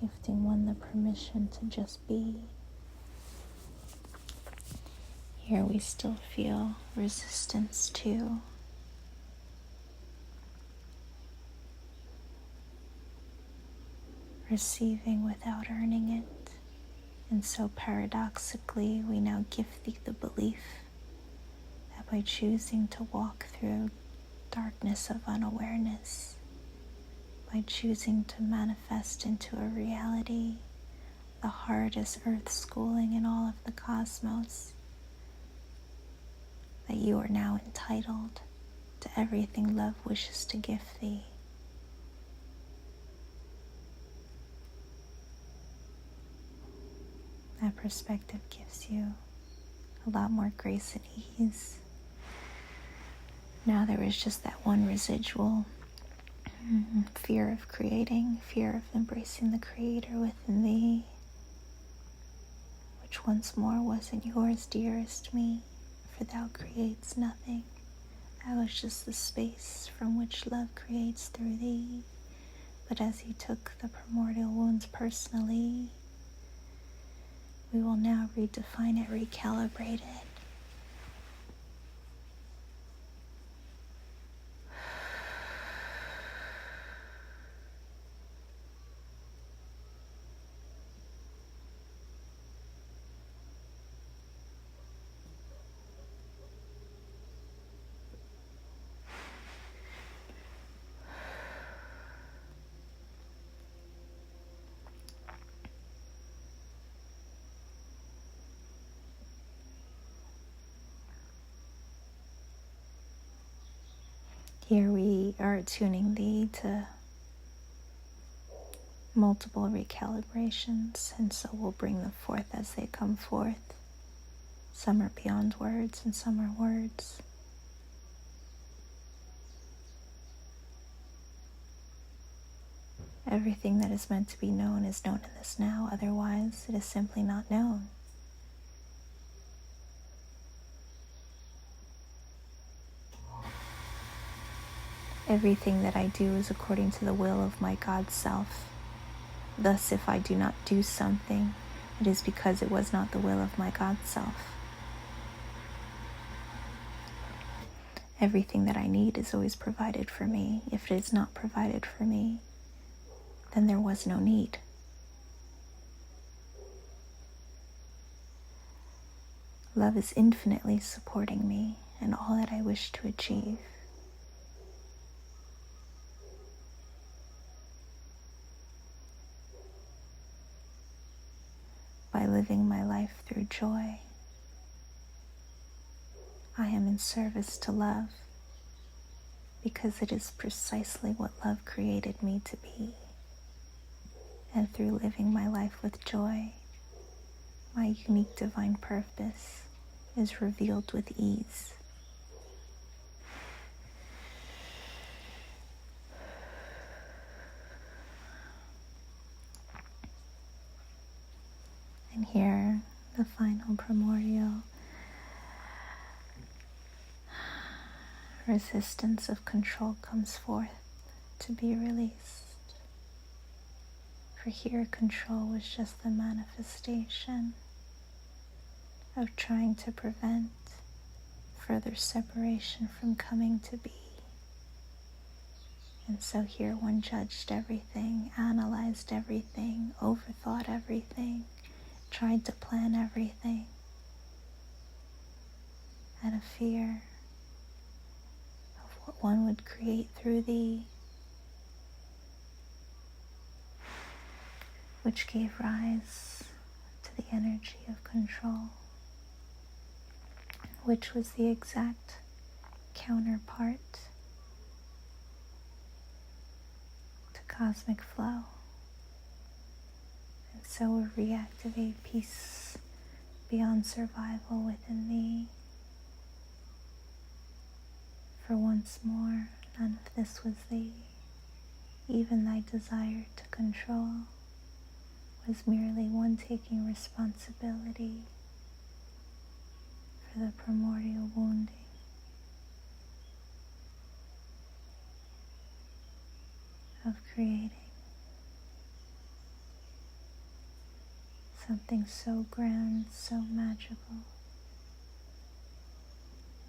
Gifting one the permission to just be. Here we still feel resistance to receiving without earning it. And so paradoxically, we now gift thee the belief that by choosing to walk through darkness of unawareness, by choosing to manifest into a reality the hardest earth schooling in all of the cosmos, that you are now entitled to everything love wishes to gift thee. That perspective gives you a lot more grace and ease. Now there is just that one residual fear of creating, fear of embracing the Creator within thee, which once more wasn't yours, dearest me, for thou creates nothing. That was just the space from which love creates through thee. But as you took the primordial wounds personally, we will now redefine it, recalibrate it. Here we are attuning thee to multiple recalibrations, and so we'll bring them forth as they come forth. Some are beyond words and some are words. Everything that is meant to be known is known in this now, otherwise it is simply not known. Everything that I do is according to the will of my God self. Thus, if I do not do something, it is because it was not the will of my God self. Everything that I need is always provided for me. If it is not provided for me, then there was no need. Love is infinitely supporting me in all that I wish to achieve. By living my life through joy, I am in service to love, because it is precisely what love created me to be. And through living my life with joy, my unique divine purpose is revealed with ease. And here, the final primordial resistance of control comes forth to be released. For here, control was just the manifestation of trying to prevent further separation from coming to be. And so here one judged everything, analyzed everything, overthought everything, tried to plan everything out of fear what one would create through thee, which gave rise to the energy of control, which was the exact counterpart to cosmic flow. And so we'll reactivate peace beyond survival within thee. For once more, none of this was thee. Even thy desire to control was merely one taking responsibility for the primordial wounding of creating something so grand, so magical.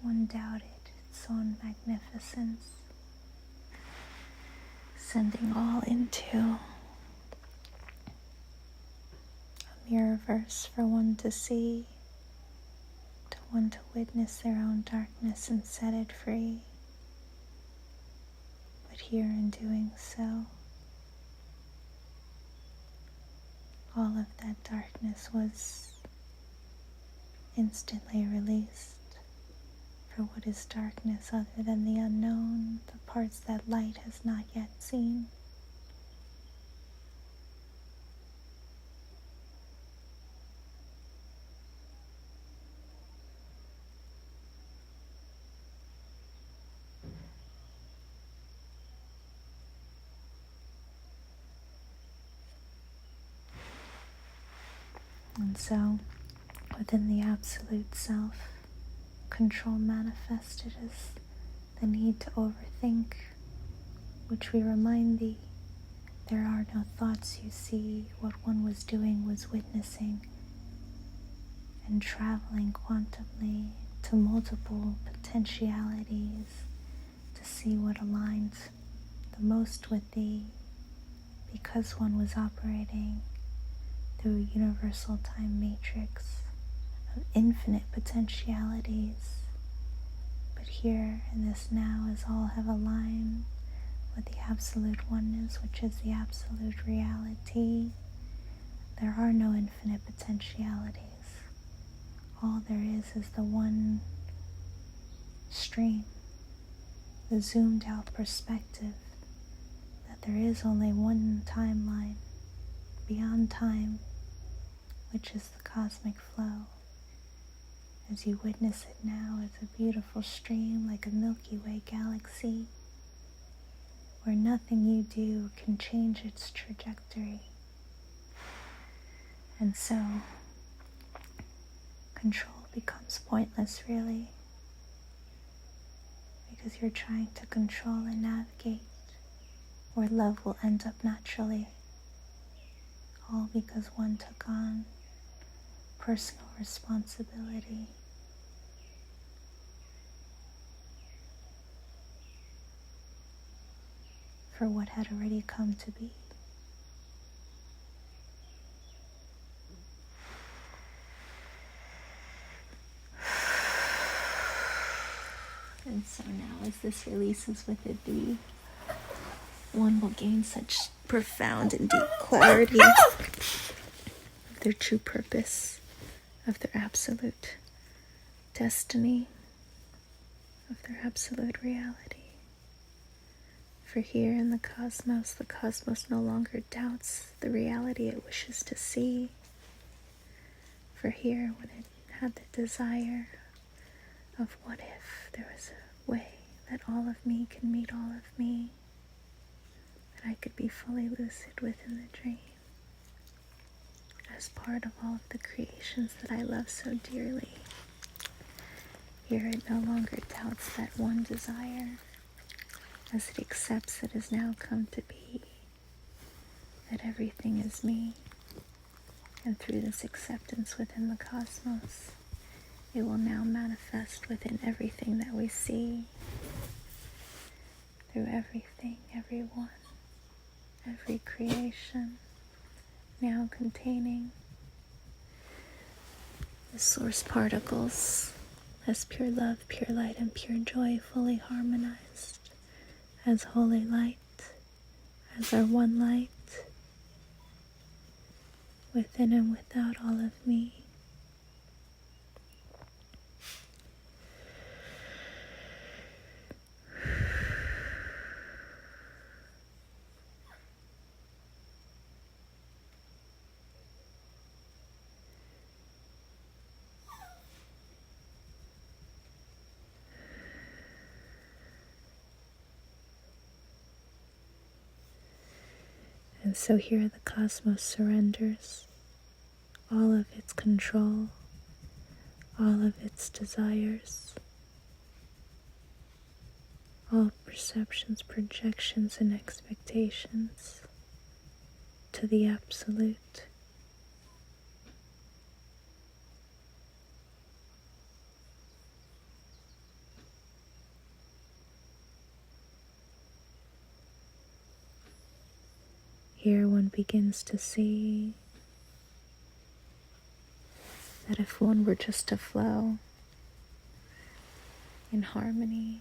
One doubted its own magnificence, sending all into a mirrorverse for one to see, to one to witness their own darkness and set it free. But here in doing so, all of that darkness was instantly released. For what is darkness other than the unknown, the parts that light has not yet seen? And so, within the Absolute Self, control manifested as the need to overthink, which we remind thee, there are no thoughts you see. What one was doing was witnessing and traveling quantumly to multiple potentialities to see what aligned the most with thee, because one was operating through a universal time matrix of infinite potentialities. But here in this now, as all have aligned with the absolute oneness, which is the absolute reality, there are no infinite potentialities. All there is the one stream, the zoomed out perspective, that there is only one timeline beyond time, which is the cosmic flow. As you witness it now, it's a beautiful stream like a Milky Way galaxy, where nothing you do can change its trajectory. And so, control becomes pointless, really, because you're trying to control and navigate where love will end up naturally, all because one took on personal responsibility. For what had already come to be. And so now, as this releases with it, one will gain such profound and deep clarity of their true purpose, of their absolute destiny, of their absolute reality. For here in the cosmos no longer doubts the reality it wishes to see. For here, when it had the desire of what if there was a way that all of me can meet all of me, that I could be fully lucid within the dream, as part of all of the creations that I love so dearly. Here it no longer doubts that one desire, as it accepts it has now come to be, that everything is me. And through this acceptance within the cosmos, it will now manifest within everything that we see, through everything, everyone, every creation, now containing the source particles as pure love, pure light, and pure joy, fully harmonized as holy light, as our one light, within and without all of me. And so here the cosmos surrenders all of its control, all of its desires, all perceptions, projections, and expectations to the Absolute. Here one begins to see that if one were just to flow in harmony,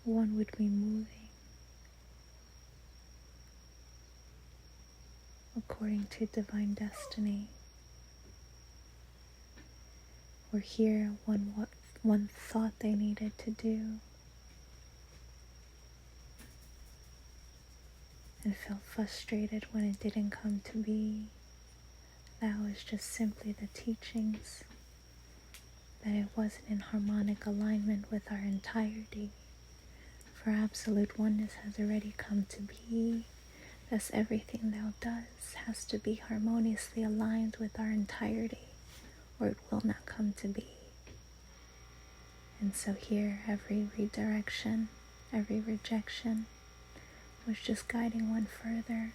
one would be moving according to divine destiny. Or here what one thought they needed to do and felt frustrated when it didn't come to be. That was just simply the teachings, that it wasn't in harmonic alignment with our entirety. For absolute oneness has already come to be. Thus everything thou does has to be harmoniously aligned with our entirety, or it will not come to be. And so here every redirection, every rejection was just guiding one further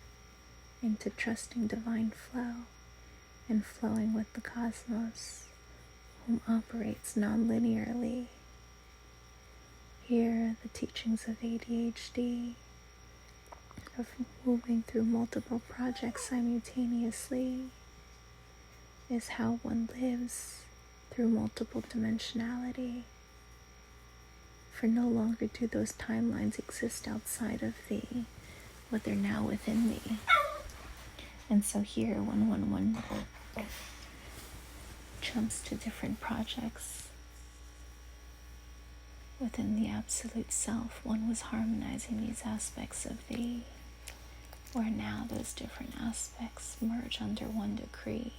into trusting divine flow and flowing with the cosmos, whom operates non-linearly. Here the teachings of ADHD, of moving through multiple projects simultaneously, is how one lives through multiple dimensionality. For no longer do those timelines exist outside of thee, but they're now within thee. And so here, when jumps to different projects within the Absolute Self, one was harmonizing these aspects of thee, where now those different aspects merge under one decree,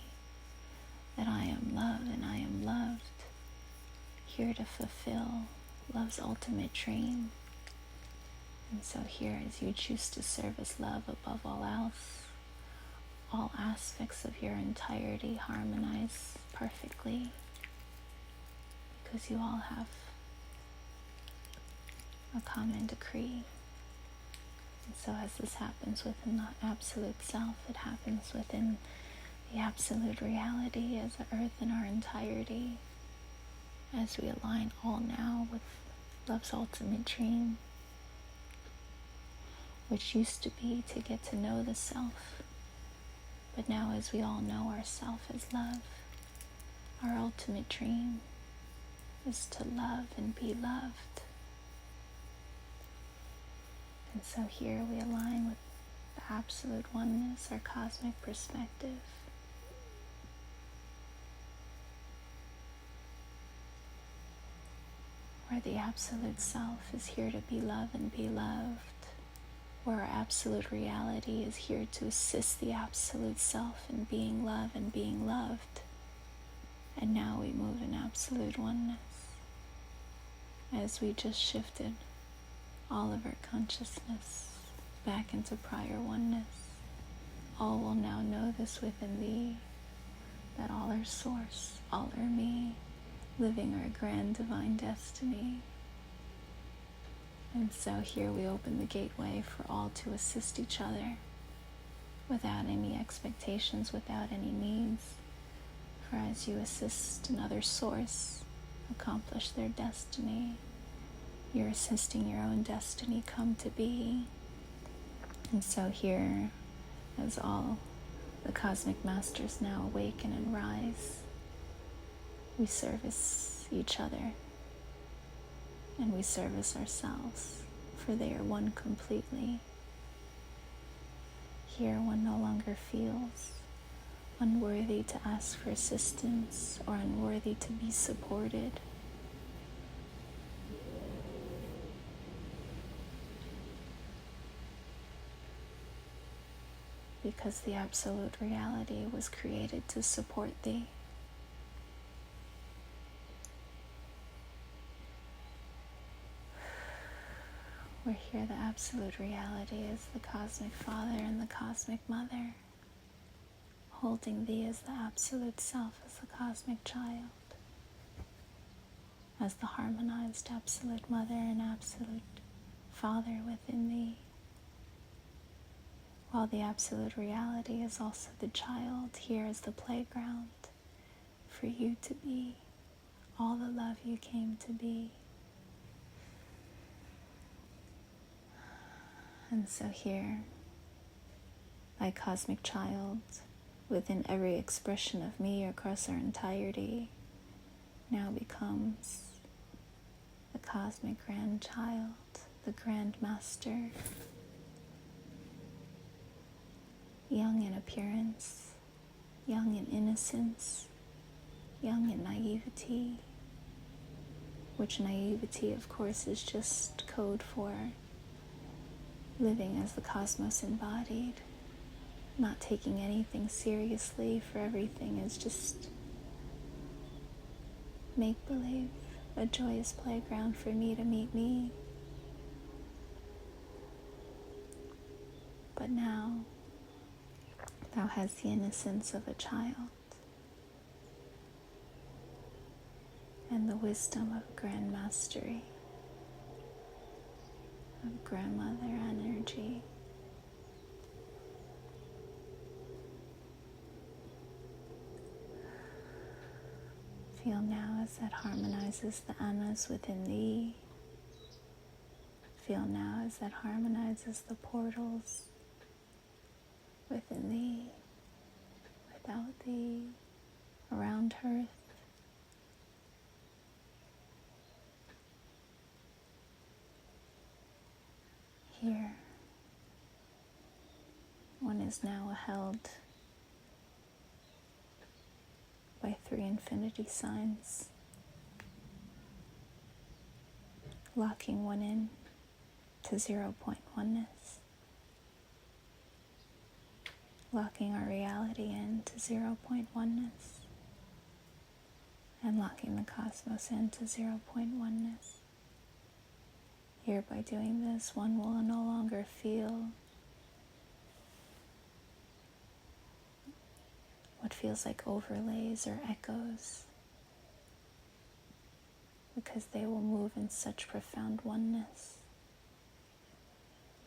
that I am loved and I am loved, here to fulfill love's ultimate dream. And so here, as you choose to service love above all else, all aspects of your entirety harmonize perfectly, because you all have a common decree. And so as this happens within the Absolute Self, it happens within the absolute reality as the earth in our entirety, as we align all now with love's ultimate dream, which used to be to get to know the self. But now, as we all know ourself as love, our ultimate dream is to love and be loved. And so here we align with the absolute oneness, our cosmic perspective. Where the absolute self is here to be love and be loved. Where our absolute reality is here to assist the absolute self in being love and being loved. And now we move in absolute oneness, as we just shifted all of our consciousness back into prior oneness. All will now know this within thee, that all are source, all are me, living our grand divine destiny. And so here we open the gateway for all to assist each other without any expectations, without any needs. For as you assist another source accomplish their destiny, you're assisting your own destiny come to be. And so here, as all the cosmic masters now awaken and rise, we service each other and we service ourselves, for they are one completely. Here one no longer feels unworthy to ask for assistance or unworthy to be supported. Because the absolute reality was created to support thee. Where here the absolute reality is the cosmic father and the cosmic mother, holding thee as the absolute self, as the cosmic child, as the harmonized absolute mother and absolute father within thee. While the absolute reality is also the child, here is the playground for you to be all the love you came to be. And so here, thy cosmic child, within every expression of me across our entirety, now becomes the cosmic grandchild, the grand master, young in appearance, young in innocence, young in naivety, which naivety, of course, is just code for living as the cosmos embodied, not taking anything seriously, for everything is just make-believe, a joyous playground for me to meet me. But now, thou hast the innocence of a child and the wisdom of grand mastery, of grandmother energy. Feel now as that harmonizes the annas within thee. Feel now as that harmonizes the portals within thee, without thee, around earth. Here, one is now held by 3 infinity signs, locking one in to 0-point oneness, locking our reality in to 0-point oneness, and locking the cosmos into 0-point oneness. Here, by doing this, one will no longer feel what feels like overlays or echoes, because they will move in such profound oneness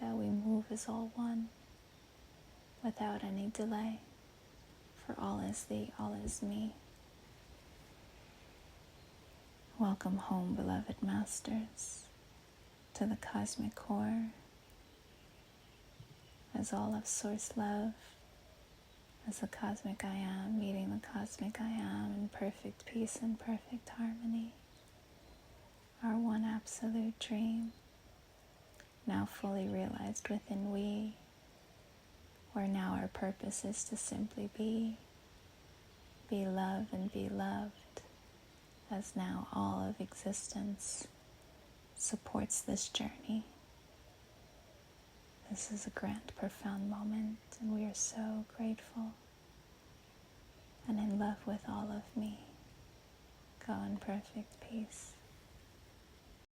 that we move as all one without any delay, for all is thee, all is me. Welcome home, beloved masters, to the cosmic core, as all of source love, as the cosmic I am, meeting the cosmic I am in perfect peace and perfect harmony. Our one absolute dream, now fully realized within we, where now our purpose is to simply be love and be loved, as now all of existence supports this journey. This is a grand, profound moment, and we are so grateful and in love with all of me. Go in perfect peace.